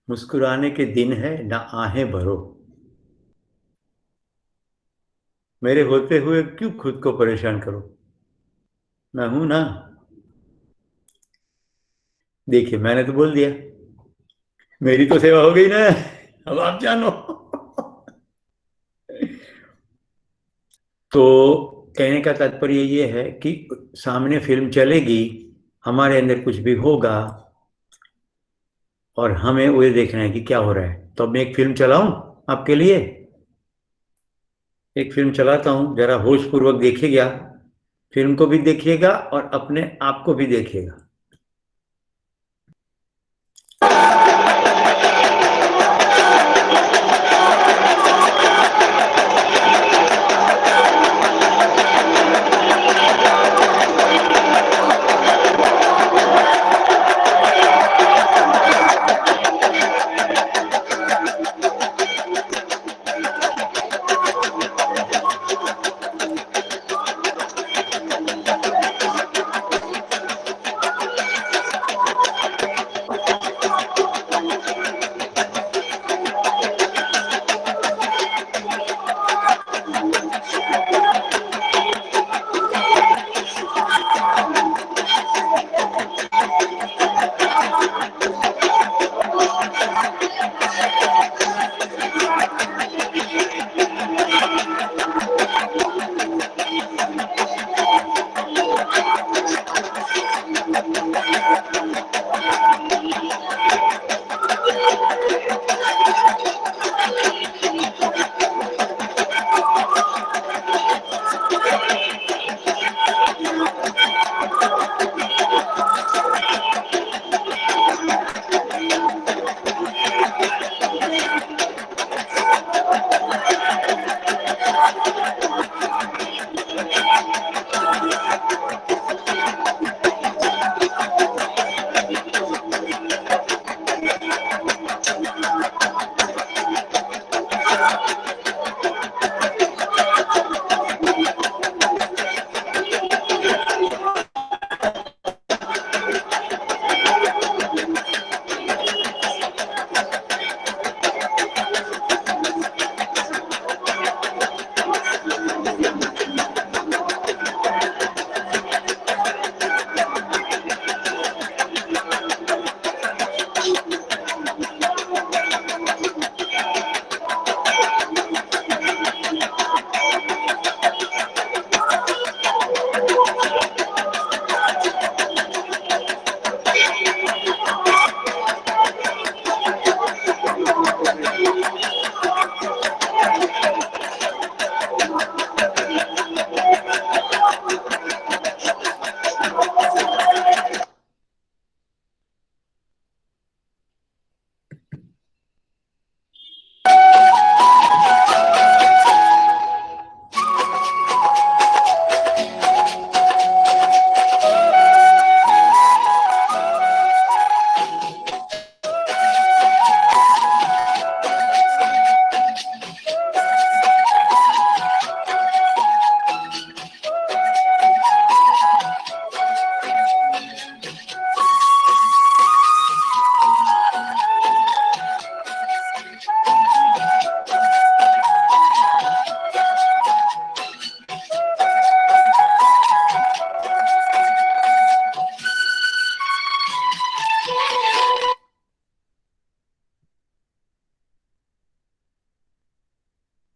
मुस्कुराने के दिन है ना आहें भरो। मेरे होते हुए क्यों खुद को परेशान करो, मैं हूं ना। देखिए मैंने तो बोल दिया, मेरी तो सेवा हो गई ना, अब आप जानो। तो कहने का तात्पर्य ये है कि सामने फिल्म चलेगी, हमारे अंदर कुछ भी होगा और हमें वो देखना है कि क्या हो रहा है। तो अब मैं एक फिल्म चलाऊं आपके लिए, एक फिल्म चलाता हूं, जरा होशपूर्वक देखिएगा। फिल्म को भी देखिएगा और अपने आप को भी देखिएगा।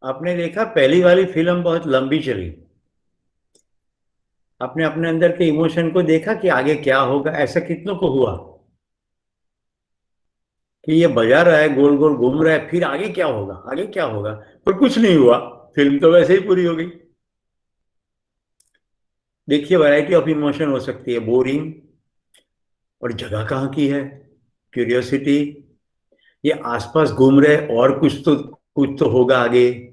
आपने देखा पहली वाली फिल्म बहुत लंबी चली, आपने अपने अंदर के इमोशन को देखा कि आगे क्या होगा। ऐसा कितनों को हुआ कि ये बजा रहा है, गोल गोल घूम रहा है, फिर आगे क्या होगा, आगे क्या होगा, पर कुछ नहीं हुआ, फिल्म तो वैसे ही पूरी हो गई। देखिए वैरायटी ऑफ इमोशन हो सकती है, बोरिंग, और जगह कहाँ की है, क्यूरियोसिटी, ये आसपास घूम रहे और कुछ तो होगा आगे,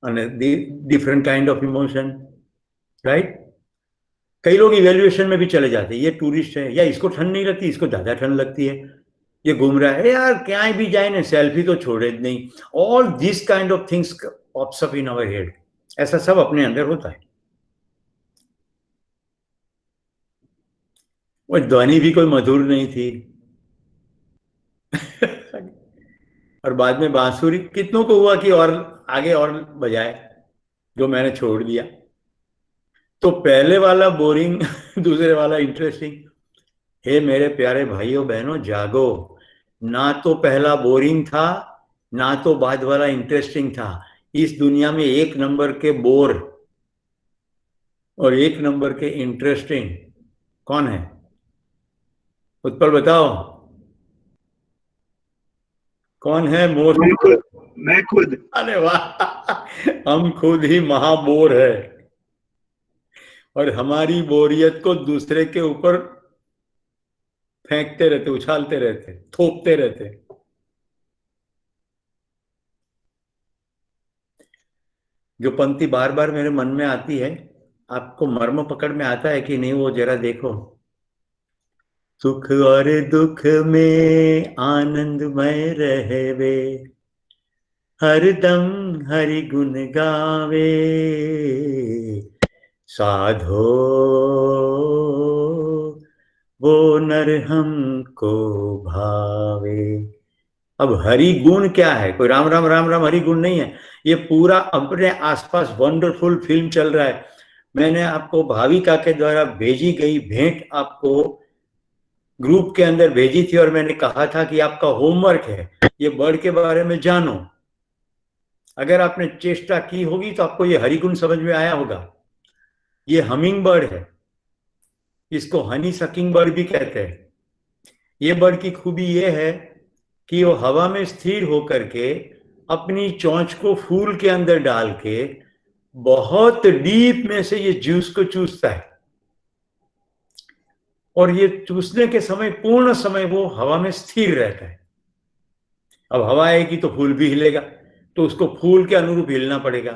different kind of emotion, right. कई लोग इवेल्युएशन में भी चले जाते हैं, ये टूरिस्ट है, या इसको ठंड नहीं लगती, इसको ज्यादा ठंड लगती है, ये घूम रहा है, यार क्या भी जाए ना, सेल्फी तो छोड़े नहीं। All this kind of things pops up in our head, ऐसा सब अपने अंदर होता है। वो ध्वनि भी कोई मधुर नहीं थी और बाद में बांसुरी कितनों को हुआ कि और आगे और बजाए, जो मैंने छोड़ दिया। तो पहले वाला बोरिंग दूसरे वाला इंटरेस्टिंग। हे मेरे प्यारे भाइयों बहनों, जागो, ना तो पहला बोरिंग था, ना तो बाद वाला इंटरेस्टिंग था। इस दुनिया में एक नंबर के बोर और एक नंबर के इंटरेस्टिंग कौन है? उत्पल बताओ, कौन है मोर? मैं खुद। अरे वाह, हम खुद ही महाबोर है, और हमारी बोरियत को दूसरे के ऊपर फेंकते रहते, उछालते रहते, थोपते रहते। जो पंक्ति बार बार मेरे मन में आती है, आपको मर्म पकड़ में आता है कि नहीं, वो जरा देखो। सुख और दुख में आनंदमय रहवे, हरदम हरि गुण गावे, साधो वो नर हमको भावे। अब हरि गुण क्या है? कोई राम राम राम राम हरि गुण नहीं है, ये पूरा अपने आसपास वंडरफुल फिल्म चल रहा है। मैंने आपको भाविका के द्वारा भेजी गई भेंट आपको ग्रुप के अंदर भेजी थी, और मैंने कहा था कि आपका होमवर्क है ये बर्ड के बारे में जानो। अगर आपने चेष्टा की होगी तो आपको ये हरिगुण समझ में आया होगा। ये हमिंग बर्ड है, इसको हनी सकिंग बर्ड भी कहते हैं। ये बर्ड की खूबी ये है कि वो हवा में स्थिर होकर के अपनी चोंच को फूल के अंदर डाल के बहुत डीप में से ये जूस को चूसता है, और ये चूसने के समय पूर्ण समय वो हवा में स्थिर रहता है। अब हवा आएगी तो फूल भी हिलेगा, तो उसको फूल के अनुरूप हिलना पड़ेगा,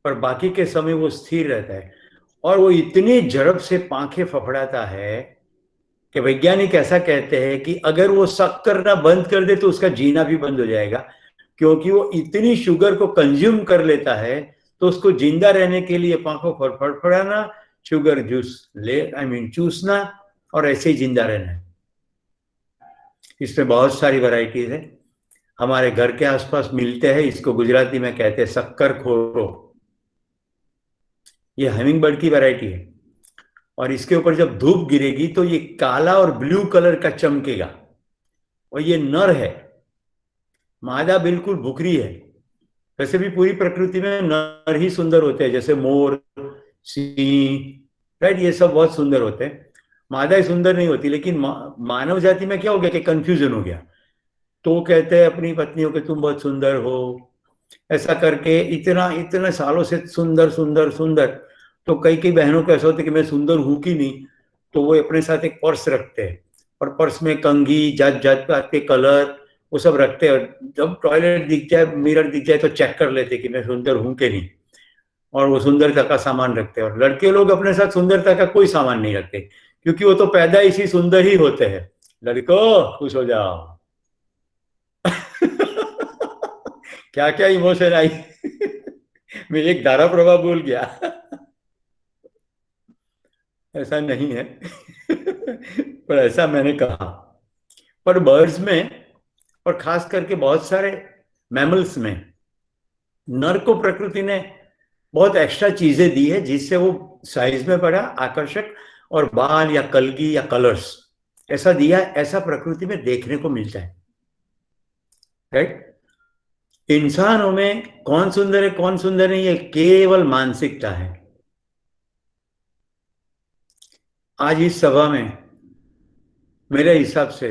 पर बाकी के समय वो स्थिर रहता है। और वो इतनी झड़प से पांखें फफड़ाता है कि वैज्ञानिक ऐसा कहते हैं कि अगर वो शक करना बंद कर दे तो उसका जीना भी बंद हो जाएगा, क्योंकि वो इतनी शुगर को कंज्यूम कर लेता है। तो उसको जिंदा रहने के लिए पांखों पर फड़फड़ाना, शुगर जूस चूसना और ऐसे ही जिंदा रहना है। इसमें बहुत सारी वैरायटीज है, हमारे घर के आसपास मिलते हैं। इसको गुजराती में कहते हैं शक्कर खोरो। ये हमिंग बर्ड की वैरायटी है, और इसके ऊपर जब धूप गिरेगी तो ये काला और ब्लू कलर का चमकेगा। और ये नर है, मादा बिल्कुल भुखरी है। वैसे भी पूरी प्रकृति में नर ही सुंदर होते हैं, जैसे मोर, सिंह, राइट, ये सब बहुत सुंदर होते हैं, मादा ही सुंदर नहीं होती। लेकिन मानव जाति में क्या हो गया कि कंफ्यूजन हो गया, तो वो कहते हैं अपनी पत्नियों के तुम बहुत सुंदर हो, ऐसा करके इतना इतने सालों से सुंदर सुंदर सुंदर। तो कई कई बहनों को ऐसा होता है कि मैं सुंदर हूं कि नहीं, तो वो अपने साथ एक पर्स रखते हैं, और पर्स में कंघी, जात जात के कलर, वो सब रखते हैं। जब टॉयलेट दिख जाए, मिरर दिख जाए तो चेक कर लेते कि मैं सुंदर हूं कि नहीं, और वो सुंदरता का सामान रखते हैं। और लड़के लोग अपने साथ सुंदरता का कोई सामान नहीं रखते, क्योंकि वो तो पैदा इसी सुंदर ही होते हैं। लड़कों खुश हो जाओ। क्या क्या इमोशन आई। मैं एक धारा प्रवाह बोल गया। ऐसा नहीं है, पर ऐसा मैंने कहा। पर बर्ड्स में, और खास करके बहुत सारे मैमल्स में, नर को प्रकृति ने बहुत एक्स्ट्रा चीजें दी है, जिससे वो साइज में बड़ा, आकर्षक, और बाल या कलगी या कलर्स ऐसा दिया, ऐसा प्रकृति में देखने को मिलता है, राइट। इंसानों में कौन सुंदर है कौन सुंदर नहीं, ये केवल मानसिकता है। आज इस सभा में मेरे हिसाब से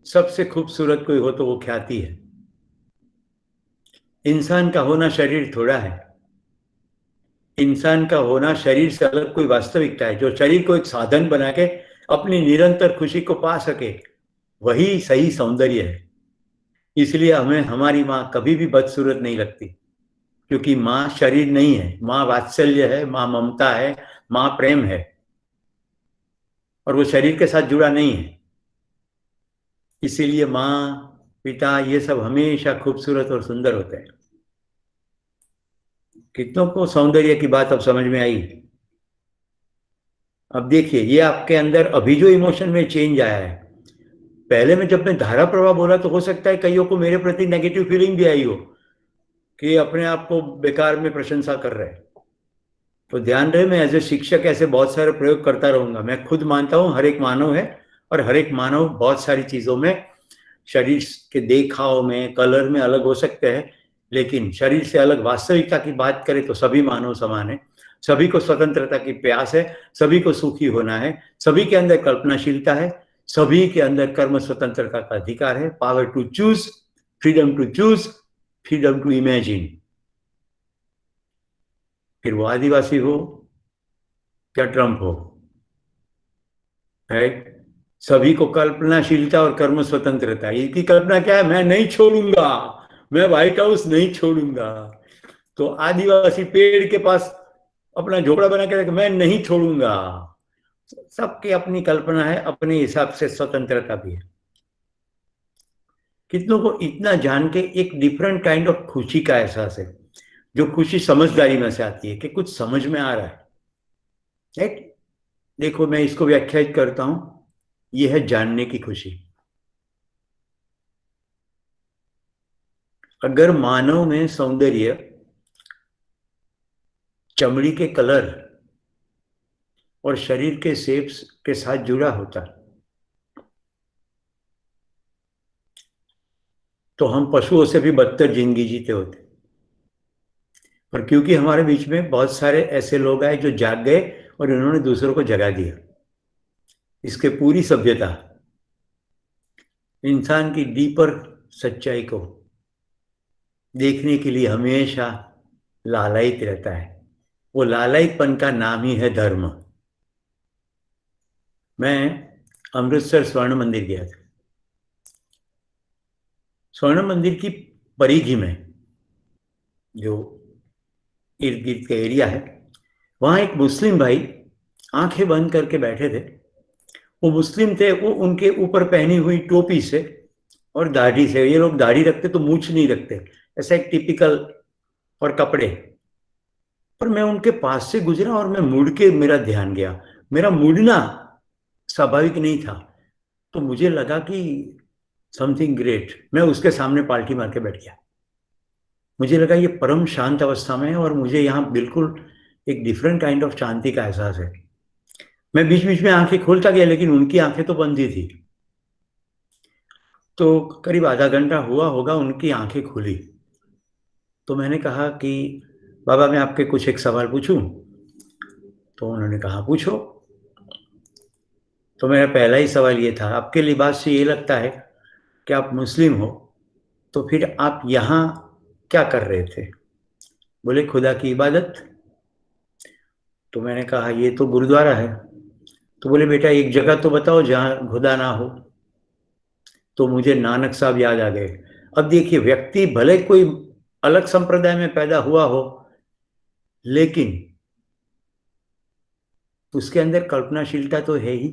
सबसे खूबसूरत कोई हो तो वो ख्याति है। इंसान का होना शरीर थोड़ा है, इंसान का होना शरीर से अलग कोई वास्तविकता है। जो शरीर को एक साधन बना के अपनी निरंतर खुशी को पा सके, वही सही सौंदर्य है। इसलिए हमें हमारी माँ कभी भी बदसूरत नहीं लगती, क्योंकि माँ शरीर नहीं है, माँ वात्सल्य है, माँ ममता है, माँ प्रेम है, और वो शरीर के साथ जुड़ा नहीं है। इसीलिए माँ, पिता, ये सब हमेशा खूबसूरत और सुंदर होते हैं। कितनों को सौंदर्य की बात अब समझ में आई? अब देखिए, ये आपके अंदर अभी जो इमोशन में चेंज आया है, पहले में जब मैं धारा प्रवाह बोला तो हो सकता है कईयों को मेरे प्रति नेगेटिव फीलिंग भी आई हो कि अपने आप को बेकार में प्रशंसा कर रहे हैं। तो ध्यान रहे, मैं एज ए शिक्षक ऐसे बहुत सारे प्रयोग करता रहूंगा। मैं खुद मानता हूं हर एक मानव है, और हर एक मानव बहुत सारी चीजों में, शरीर के देखाव में, कलर में अलग हो सकते हैं, लेकिन शरीर से अलग वास्तविकता की बात करें तो सभी मानव समान है। सभी को स्वतंत्रता की प्यास है, सभी को सुखी होना है, सभी के अंदर कल्पनाशीलता है, सभी के अंदर कर्म स्वतंत्रता का अधिकार है। Power to choose, freedom to choose, freedom to imagine. फिर वो आदिवासी हो या ट्रम्प हो, राइट, सभी को कल्पनाशीलता और कर्म स्वतंत्रता। इसकी कल्पना क्या है? मैं नहीं छोड़ूंगा, मैं व्हाइट हाउस नहीं छोड़ूंगा। तो आदिवासी पेड़ के पास अपना झोपड़ा बना के रखे, मैं नहीं छोड़ूंगा। सबकी अपनी कल्पना है, अपने हिसाब से स्वतंत्रता भी है। कितनों को इतना जान के एक डिफरेंट काइंड ऑफ खुशी का एहसास है, जो खुशी समझदारी में से आती है कि कुछ समझ में आ रहा है, राइट। देखो, मैं इसको व्याख्यायित करता हूं, यह है जानने की खुशी। अगर मानव में सौंदर्य चमड़ी के कलर और शरीर के शेप्स के साथ जुड़ा होता तो हम पशुओं से भी बदतर जिंदगी जीते होते। पर क्योंकि हमारे बीच में बहुत सारे ऐसे लोग आए जो जाग गए और इन्होंने दूसरों को जगा दिया, इसके पूरी सभ्यता इंसान की डीपर सच्चाई को देखने के लिए हमेशा लालायित रहता है। वो लालायितपन का नाम ही है धर्म। मैं अमृतसर स्वर्ण मंदिर गया था। स्वर्ण मंदिर की परिधि में जो इर्द गिर्द का एरिया है, वहां एक मुस्लिम भाई आंखें बंद करके बैठे थे। वो मुस्लिम थे, वो उनके ऊपर पहनी हुई टोपी से और दाढ़ी से, ये लोग दाढ़ी रखते तो मूछ नहीं रखते, ऐसा एक टिपिकल, और कपड़े। पर मैं उनके पास से गुजरा और मैं मुड़ के, मेरा ध्यान गया, मेरा मुड़ना स्वाभाविक नहीं था, तो मुझे लगा कि समथिंग ग्रेट। मैं उसके सामने पाल्टी मार के बैठ गया। मुझे लगा ये परम शांत अवस्था में है और मुझे यहाँ बिल्कुल एक डिफरेंट काइंड ऑफ शांति का एहसास है। मैं बीच बीच में आंखें खोलता गया, लेकिन उनकी आंखें तो बंद ही थी। तो करीब आधा घंटा हुआ होगा, उनकी आंखें खुली। तो मैंने कहा कि बाबा मैं आपके कुछ एक सवाल पूछूं? तो उन्होंने कहा पूछो। तो मेरा पहला ही सवाल ये था, आपके लिबास से ये लगता है कि आप मुस्लिम हो, तो फिर आप यहाँ क्या कर रहे थे? बोले खुदा की इबादत। तो मैंने कहा ये तो गुरुद्वारा है। तो बोले बेटा एक जगह तो बताओ जहाँ खुदा ना हो। तो मुझे नानक साहब याद आ गए। अब देखिए, व्यक्ति भले कोई अलग संप्रदाय में पैदा हुआ हो, लेकिन उसके अंदर कल्पनाशीलता तो है ही।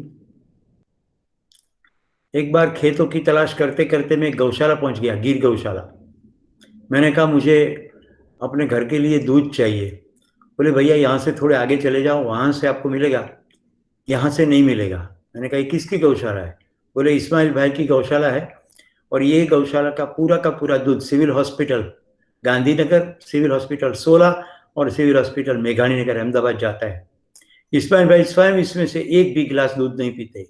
एक बार खेतों की तलाश करते करते मैं गौशाला पहुंच गया, गिर गौशाला। मैंने कहा मुझे अपने घर के लिए दूध चाहिए। बोले भैया यहाँ से थोड़े आगे चले जाओ, वहां से आपको मिलेगा, यहाँ से नहीं मिलेगा। मैंने कहा किसकी गौशाला है? बोले इस्माइल भाई की गौशाला है, और ये गौशाला का पूरा दूध civil hospital Gandhinagar, civil hospital 16 और सिविल हॉस्पिटल मेघानी नगर अहमदाबाद जाता है। इस्माइल भाई स्वयं इसमें से एक भी गिलास दूध नहीं पीते।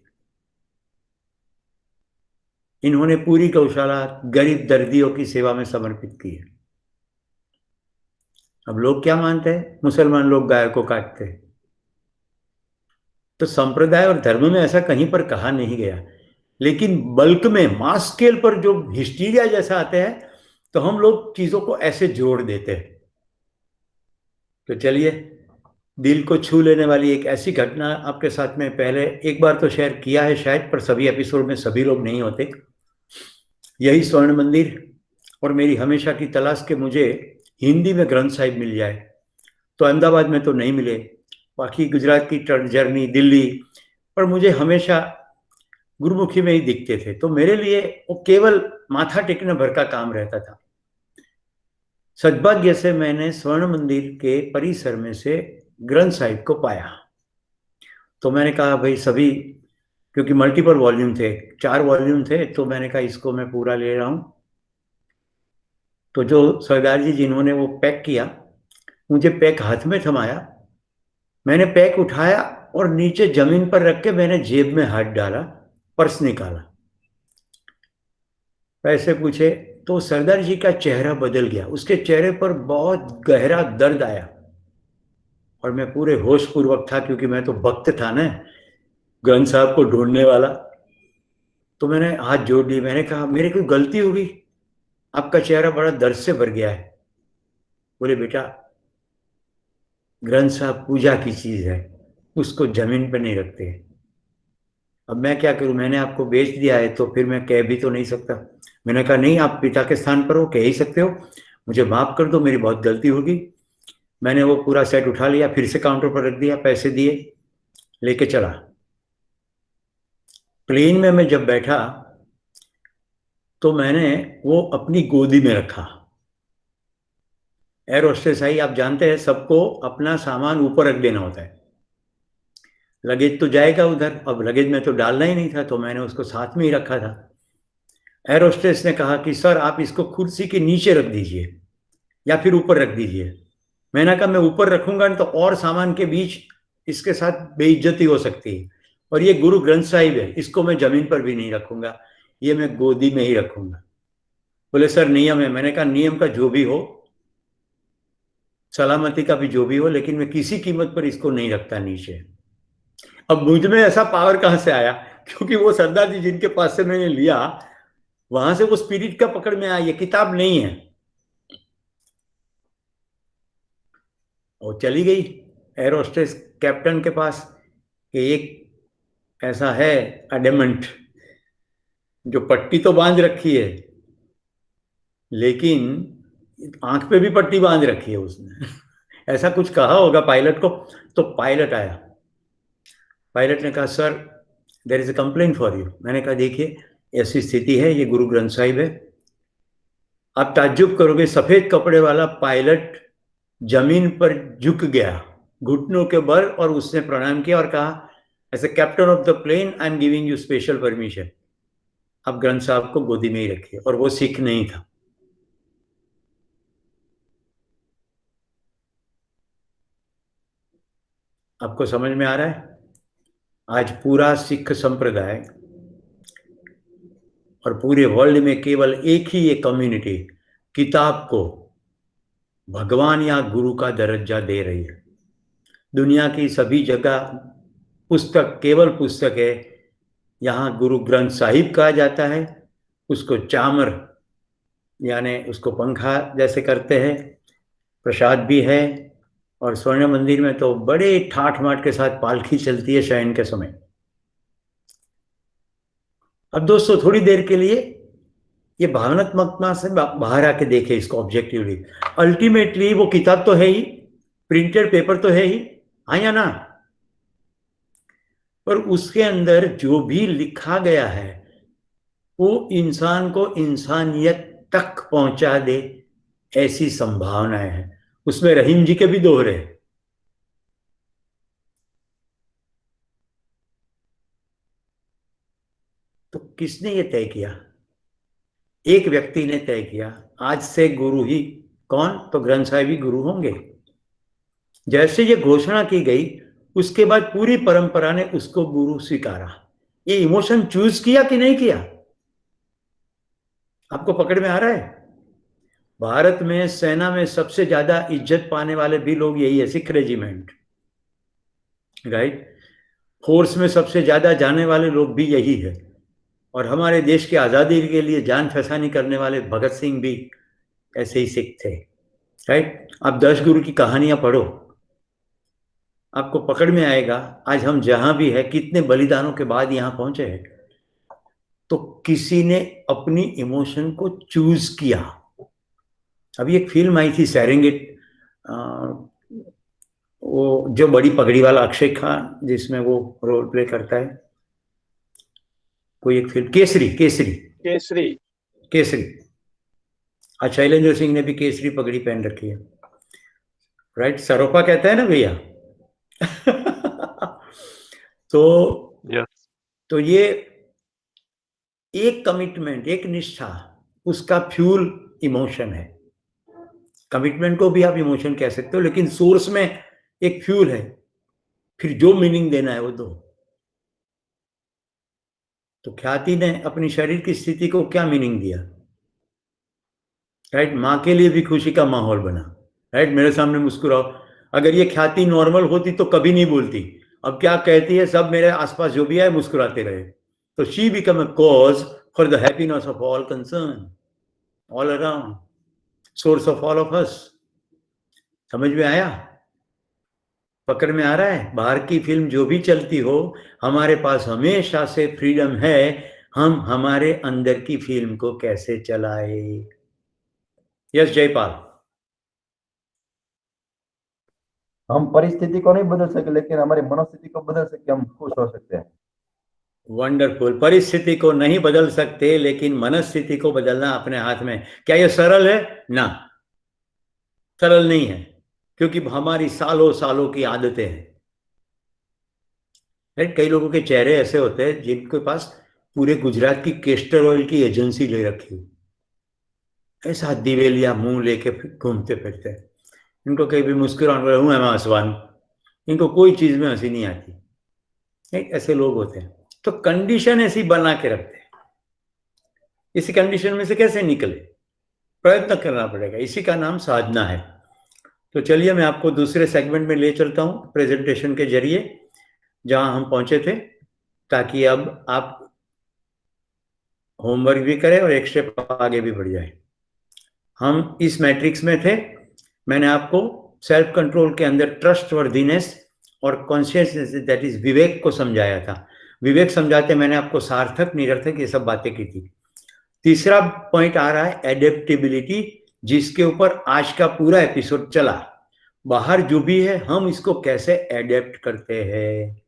इन्होंने पूरी गौशाला गरीब दर्दियों की सेवा में समर्पित की है। अब लोग क्या मानते हैं? मुसलमान लोग गाय को काटते हैं। तो संप्रदाय और धर्म में ऐसा कहीं पर कहा नहीं गया, लेकिन बल्क में मास स्केल पर जो हिस्टीरिया जैसा आते हैं, तो हम लोग चीजों को ऐसे जोड़ देते हैं। तो चलिए, दिल को छू लेने वाली एक ऐसी घटना आपके साथ में पहले एक बार तो शेयर किया है शायद, पर सभी एपिसोड में सभी लोग नहीं होते। यही स्वर्ण मंदिर और मेरी हमेशा की तलाश के मुझे हिंदी में ग्रंथ साहिब मिल जाए, तो अहमदाबाद में तो नहीं मिले, बाकी गुजरात की जर्नी, दिल्ली, पर मुझे हमेशा गुरुमुखी में ही दिखते थे। तो मेरे लिए वो केवल माथा टेकने भर का काम रहता था। सद्भाग्य से मैंने स्वर्ण मंदिर के परिसर में से ग्रंथ साहिब को पाया। तो मैंने कहा भाई सभी, क्योंकि मल्टीपल वॉल्यूम थे, 4 वॉल्यूम थे, तो मैंने कहा इसको मैं पूरा ले रहा हूं। तो जो सरदार जी जिन्होंने वो पैक किया, मुझे पैक हाथ में थमाया, मैंने पैक उठाया और नीचे जमीन पर रख के मैंने जेब में हाथ डाला, पर्स निकाला, पैसे पूछे, तो सरदार जी का चेहरा बदल गया। उसके चेहरे पर बहुत गहरा दर्द आया और मैं पूरे होश पूर्वक था, क्योंकि मैं तो भक्त था ना, ग्रंथ साहब को ढूंढने वाला। तो मैंने हाथ जोड़ लिए, मैंने कहा मेरी कोई गलती होगी, आपका चेहरा बड़ा दर्द से भर गया है। बोले बेटा ग्रंथ साहब पूजा की चीज है, उसको जमीन पर नहीं रखते। अब मैं क्या करूं, मैंने आपको बेच दिया है, तो फिर मैं कह भी तो नहीं सकता। मैंने कहा नहीं, आप पिता के स्थान पर हो, कह ही सकते हो, मुझे माफ कर दो, मेरी बहुत गलती होगी। मैंने वो पूरा सेट उठा लिया, फिर से काउंटर पर रख दिया, पैसे दिए, लेके चला। प्लेन में मैं जब बैठा तो मैंने वो अपनी गोदी में रखा। एयर होस्टेस आई, आप जानते हैं सबको अपना सामान ऊपर रख देना होता है, लगेज तो जाएगा उधर। अब लगेज में तो डालना ही नहीं था, तो मैंने उसको साथ में ही रखा था। एयर होस्टेस ने कहा कि सर आप इसको कुर्सी के नीचे रख दीजिए या फिर ऊपर रख दीजिए। मैंने कहा मैं ऊपर रखूंगा तो और सामान के बीच इसके साथ बेइज्जती हो सकती है, और ये गुरु ग्रंथ साहिब है, इसको मैं जमीन पर भी नहीं रखूंगा, ये मैं गोदी में ही रखूंगा। बोले सर नियम है। मैंने कहा नियम का जो भी हो, सलामती का भी जो भी हो, लेकिन मैं किसी कीमत पर इसको नहीं रखता नीचे। अब मुझ में ऐसा पावर कहां से आया, क्योंकि वो सरदार जी जिनके पास से मैंने लिया, वहां से वो स्पिरिट का पकड़ में आई, ये किताब नहीं है। और चली गई एयर होस्टेस कैप्टन के पास कि एक ऐसा है एडमंट जो पट्टी तो बांध रखी है, लेकिन आंख पे भी पट्टी बांध रखी है उसने। ऐसा कुछ कहा होगा पायलट को। तो पायलट आया, पायलट ने कहा sir there is a complaint for you. मैंने कहा देखिए ऐसी स्थिति है, ये गुरु ग्रंथ साहिब है। आप ताज्जुब करोगे, सफेद कपड़े वाला पायलट जमीन पर झुक गया घुटनों के बल, और उसने प्रणाम किया और कहा as a captain of the plane I am giving you special permission, आप ग्रंथ साहब को गोदी में ही रखिए। और वो सिख नहीं था। आपको समझ में आ रहा है? आज पूरा सिख संप्रदाय और पूरे वर्ल्ड में केवल एक ही ये कम्युनिटी किताब को भगवान या गुरु का दर्जा दे रही है। दुनिया की सभी जगह पुस्तक केवल पुस्तक है। यहाँ गुरु ग्रंथ साहिब कहा जाता है, उसको चामर यानी उसको पंखा जैसे करते हैं, प्रसाद भी है। और स्वर्ण मंदिर में तो बड़े ठाठ माठ के साथ पालकी चलती है शयन के समय। अब दोस्तों थोड़ी देर के लिए ये भावनात्मकता से बाहर आके देखे इसको ऑब्जेक्टिवली। अल्टीमेटली वो किताब तो है ही, प्रिंटेड पेपर तो है ही, हाँ या ना? पर उसके अंदर जो भी लिखा गया है वो इंसान को इंसानियत तक पहुंचा दे, ऐसी संभावनाएं हैं। उसमें रहीम जी के भी दोहरे। तो किसने ये तय किया? एक व्यक्ति ने तय किया, आज से गुरु ही कौन? तो ग्रंथ साहिब ही गुरु होंगे। जैसे ये घोषणा की गई उसके बाद पूरी परंपरा ने उसको गुरु स्वीकारा। ये इमोशन चूज किया कि नहीं किया? आपको पकड़ में आ रहा है? भारत में सेना में सबसे ज्यादा इज्जत पाने वाले भी लोग यही है, सिख रेजिमेंट, राइट। फोर्स में सबसे ज्यादा जाने वाले लोग भी यही है। और हमारे देश की आजादी के लिए जान फसानी करने वाले भगत सिंह भी ऐसे ही सिख थे, राइट। आप 10 गुरु की कहानियां पढ़ो, आपको पकड़ में आएगा आज हम जहां भी है, कितने बलिदानों के बाद यहां पहुंचे हैं। तो किसी ने अपनी इमोशन को चूज किया। अभी एक फिल्म आई थी सेरेंगेट, वो जो बड़ी पगड़ी वाला अक्षय खान जिसमें वो रोल प्ले करता है, कोई एक फिल्म, केसरी केसरी केसरी केसरी। अच्छा, शैलेंद्र सिंह ने भी केसरी पगड़ी पहन रखी है, राइट। सरोपा कहता है ना भैया। तो ये एक कमिटमेंट, एक निष्ठा, उसका फ्यूल इमोशन है। कमिटमेंट को भी आप इमोशन कह सकते हो, लेकिन सोर्स में एक फ्यूल है, फिर जो मीनिंग देना है वो दो। तो ख्याति ने अपनी शरीर की स्थिति को क्या मीनिंग दिया, राइट। माँ के लिए भी खुशी का माहौल बना, राइट। मेरे सामने मुस्कुराओ। अगर ये ख्याति नॉर्मल होती तो कभी नहीं बोलती। अब क्या कहती है, सब मेरे आसपास जो भी है मुस्कुराते रहे। तो she become a cause for the happiness of all concern, all around, source of all of us. समझ में आया? पकड़ में आ रहा है? बाहर की फिल्म जो भी चलती हो, हमारे पास हमेशा से फ्रीडम है, हम हमारे अंदर की फिल्म को कैसे चलाए। यस जयपाल। हम परिस्थिति को नहीं बदल सके, लेकिन हमारी मनोस्थिति को बदल सके, हम खुश हो सकते हैं। वंडरफुल। परिस्थिति को नहीं बदल सकते, लेकिन मनस्थिति को बदलना अपने हाथ में। क्या यह सरल है? ना, सरल नहीं है, क्योंकि हमारी सालों सालों की आदतें हैं। कई लोगों के चेहरे ऐसे होते हैं जिनके पास पूरे गुजरात की केस्टर ऑयल की एजेंसी ले रखी हुई, ऐसा दिवेलिया मुंह लेके घूमते फिरते हैं। इनको कहीं भी मुस्कुराने हूं मैं हंसवान, इनको कोई चीज में हंसी नहीं आती। ऐसे लोग होते हैं। तो कंडीशन ऐसी बना के रखते हैं। इसी कंडीशन में से कैसे निकले, प्रयत्न करना पड़ेगा। इसी का नाम साधना है। तो चलिए मैं आपको दूसरे सेगमेंट में ले चलता हूं प्रेजेंटेशन के जरिए, जहां हम पहुंचे थे, ताकि अब आप होमवर्क भी करे और एक स्टेप आगे भी बढ़ जाए। हम इस मैट्रिक्स में थे। मैंने आपको सेल्फ कंट्रोल के अंदर ट्रस्ट वर्दीनेस और कॉन्शियसनेस, दैट इज विवेक को समझाया था। विवेक समझाते मैंने आपको सार्थक निरर्थक ये सब बातें की थी। तीसरा पॉइंट आ रहा है एडेप्टेबिलिटी, जिसके ऊपर आज का पूरा एपिसोड चला। बाहर जो भी है हम इसको कैसे एडेप्ट करते हैं,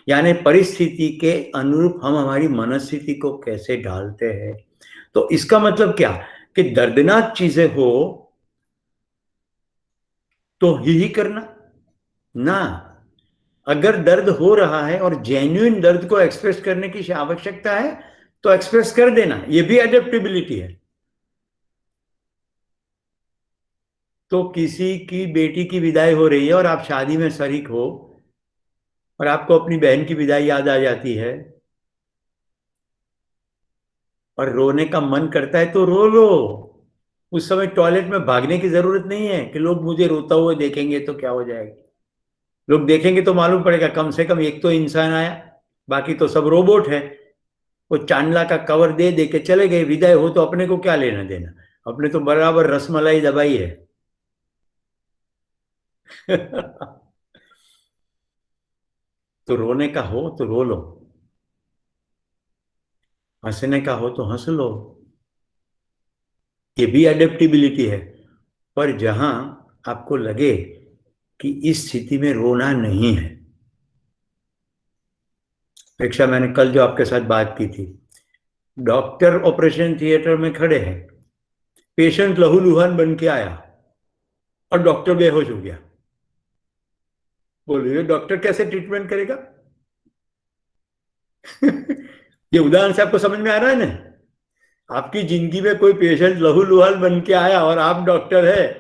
यानी परिस्थिति के अनुरूप हम हमारी मनस्थिति को कैसे ढालते हैं। तो इसका मतलब क्या कि दर्दनाक चीजें हो तो ही करना ना। अगर दर्द हो रहा है और जेन्युइन दर्द को एक्सप्रेस करने की आवश्यकता है तो एक्सप्रेस कर देना, ये भी एडेप्टेबिलिटी है। तो किसी की बेटी की विदाई हो रही है और आप शादी में शरीक हो और आपको अपनी बहन की विदाई याद आ जाती है और रोने का मन करता है तो रो लो। उस समय टॉयलेट में भागने की जरूरत नहीं है कि लोग मुझे रोता हुआ देखेंगे तो क्या हो जाएगा। लोग देखेंगे तो मालूम पड़ेगा कम से कम एक तो इंसान आया, बाकी तो सब रोबोट है। वो चांदला का कवर दे दे के चले गए, विदाई हो तो अपने को क्या लेना देना, अपने तो बराबर रसमलाई दबाई है। तो रोने का हो तो रो लो, हंसने का हो तो हंस लो, ये भी एडेप्टेबिलिटी है। पर जहां आपको लगे कि इस स्थिति में रोना नहीं है, प्रेक्षा मैंने कल जो आपके साथ बात की थी, डॉक्टर ऑपरेशन थिएटर में खड़े हैं, पेशेंट लहूलुहान बन के आया और डॉक्टर बेहोश हो गया। बोलिए डॉक्टर कैसे ट्रीटमेंट करेगा? ये उदाहरण से आपको समझ में आ रहा है ना। आपकी जिंदगी में कोई पेशेंट लहूलुहान बन के आया और आप डॉक्टर है।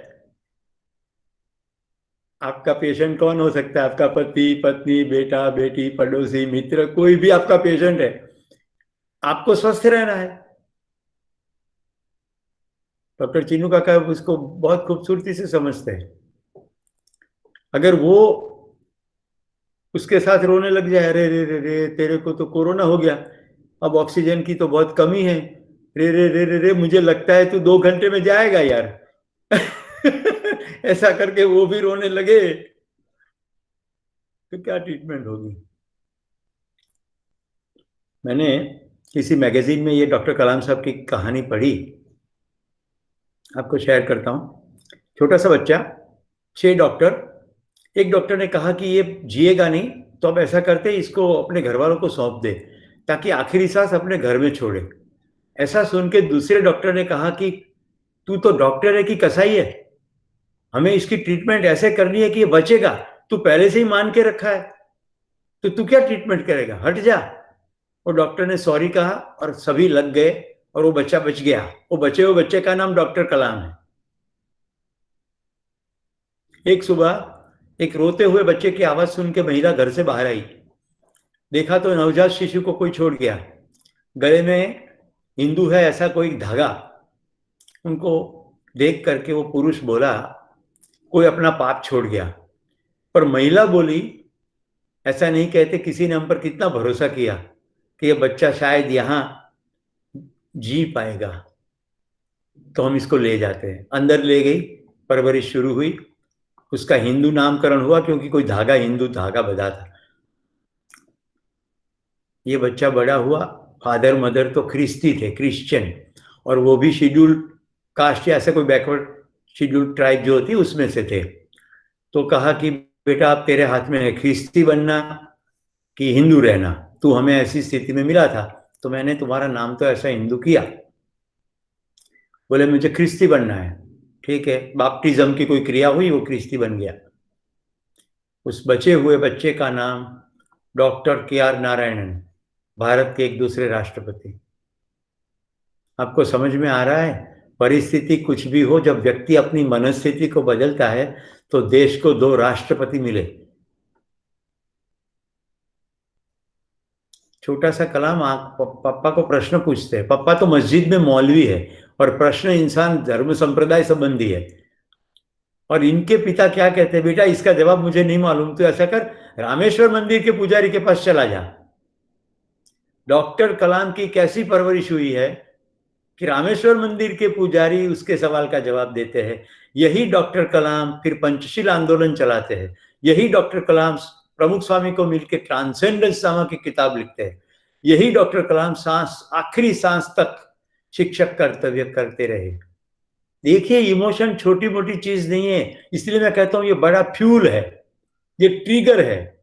आपका पेशेंट कौन हो सकता है? आपका पति, पत्नी, बेटा, बेटी, पड़ोसी, मित्र, कोई भी आपका पेशेंट है। आपको स्वस्थ रहना है। डॉक्टर चीनू काका उसको बहुत खूबसूरती से समझते हैं। अगर वो उसके साथ रोने लग जाए, अरे रे रे रे तेरे को तो कोरोना हो गया, अब ऑक्सीजन की तो बहुत कमी है, रे रे रे रे रे मुझे लगता है तू 2 घंटे में जाएगा यार। ऐसा करके वो भी रोने लगे तो क्या ट्रीटमेंट होगी? मैंने किसी मैगजीन में ये डॉक्टर कलाम साहब की कहानी पढ़ी, आपको शेयर करता हूं। छोटा सा बच्चा, 6 डॉक्टर, एक डॉक्टर ने कहा कि ये जिएगा नहीं, तो अब ऐसा करते इसको अपने घर वालों को सौंप दे ताकि आखिरी सांस अपने घर में छोड़े। ऐसा सुन के दूसरे डॉक्टर ने कहा कि तू तो डॉक्टर है कि कसाई है, हमें इसकी ट्रीटमेंट ऐसे करनी है कि ये बचेगा, तू पहले से ही मान के रखा है, तो तू क्या ट्रीटमेंट करेगा, हट जा। और डॉक्टर ने सॉरी कहा और सभी लग गए और वो बच्चा बच गया। वो बचे हुए बच्चे का नाम डॉक्टर कलाम है। एक सुबह एक रोते हुए बच्चे की आवाज सुन के महिला घर से बाहर आई, देखा तो नवजात शिशु को कोई छोड़ गया, गले में हिंदू है ऐसा कोई धागा। उनको देख करके वो पुरुष बोला कोई अपना पाप छोड़ गया। पर महिला बोली ऐसा नहीं कहते, किसी ने हम पर कितना भरोसा किया कि ये बच्चा शायद यहां जी पाएगा, तो हम इसको ले जाते हैं। अंदर ले गई, परवरिश शुरू हुई, उसका हिंदू नामकरण हुआ क्योंकि कोई धागा हिंदू धागा बंधा था। ये बच्चा बड़ा हुआ, फादर मदर तो ख्रिस्ती थे, क्रिश्चियन, और वो भी शेड्यूल कास्ट या ऐसे कोई बैकवर्ड शेड्यूल ट्राइब जो होती उसमें से थे। तो कहा कि बेटा अब तेरे हाथ में है, ख्रिस्ती बनना कि हिंदू रहना। तू हमें ऐसी स्थिति में मिला था तो मैंने तुम्हारा नाम तो ऐसा हिंदू किया। बोले मुझे ख्रिस्ती बनना है, ठीक है, बैप्टिज्म की कोई क्रिया हुई, वो ख्रिस्ती बन गया। उस बचे हुए बच्चे का नाम डॉक्टर KR नारायणन, भारत के एक दूसरे राष्ट्रपति। आपको समझ में आ रहा है? परिस्थिति कुछ भी हो, जब व्यक्ति अपनी मनस्थिति को बदलता है तो देश को 2 राष्ट्रपति मिले। छोटा सा कलाम पापा को प्रश्न पूछते हैं, पापा तो मस्जिद में मौलवी है और प्रश्न इंसान धर्म संप्रदाय संबंधी है, और इनके पिता क्या कहते हैं, बेटा इसका जवाब मुझे नहीं मालूम, तो ऐसा कर रामेश्वर मंदिर के पुजारी के पास चला जा। डॉक्टर कलाम की कैसी परवरिश हुई है कि रामेश्वर मंदिर के पुजारी उसके सवाल का जवाब देते हैं। यही डॉक्टर कलाम फिर पंचशील आंदोलन चलाते हैं। यही डॉक्टर कलाम प्रमुख स्वामी को मिलकर ट्रांसेंडेंस नामक की किताब लिखते हैं। यही डॉक्टर कलाम आखिरी सांस तक शिक्षक कर्तव्य करते रहे। देखिए, इमोशन छोटी मोटी चीज नहीं है, इसलिए मैं कहता हूं ये बड़ा फ्यूल है, ये ट्रिगर है।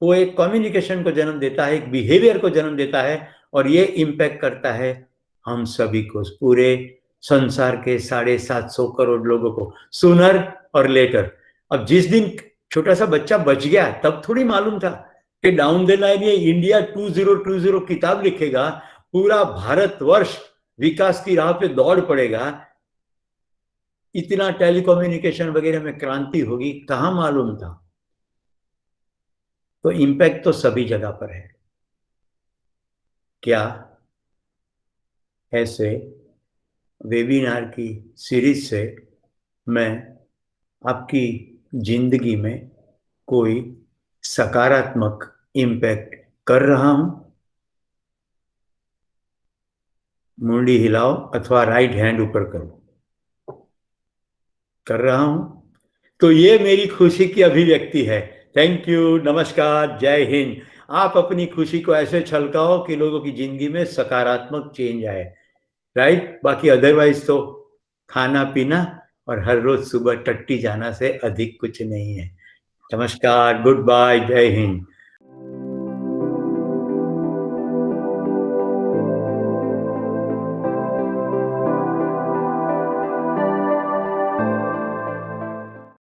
वो एक कम्युनिकेशन को जन्म देता है, एक बिहेवियर को जन्म देता है, और ये इम्पैक्ट करता है हम सभी को, पूरे संसार के 750 करोड़ लोगों को, सूनर और लेटर। अब जिस दिन छोटा सा बच्चा बच गया, तब थोड़ी मालूम था कि डाउन द लाइन ये इंडिया 2020 किताब लिखेगा, पूरा भारतवर्ष विकास की राह पे दौड़ पड़ेगा, इतना टेलीकम्युनिकेशन वगैरह में क्रांति होगी, कहां मालूम था। तो इम्पैक्ट तो सभी जगह पर है। क्या ऐसे वेबिनार की सीरीज से मैं आपकी जिंदगी में कोई सकारात्मक इम्पैक्ट कर रहा हूं? मुंडी हिलाओ अथवा राइट हैंड ऊपर करो। कर रहा हूं, तो ये मेरी खुशी की अभिव्यक्ति है। थैंक यू, नमस्कार, जय हिंद। आप अपनी खुशी को ऐसे छलकाओ कि लोगों की जिंदगी में सकारात्मक चेंज आए, राइट। बाकी अदरवाइज तो खाना पीना और हर रोज सुबह टट्टी जाना से अधिक कुछ नहीं है। नमस्कार, गुड बाय, जय हिंद।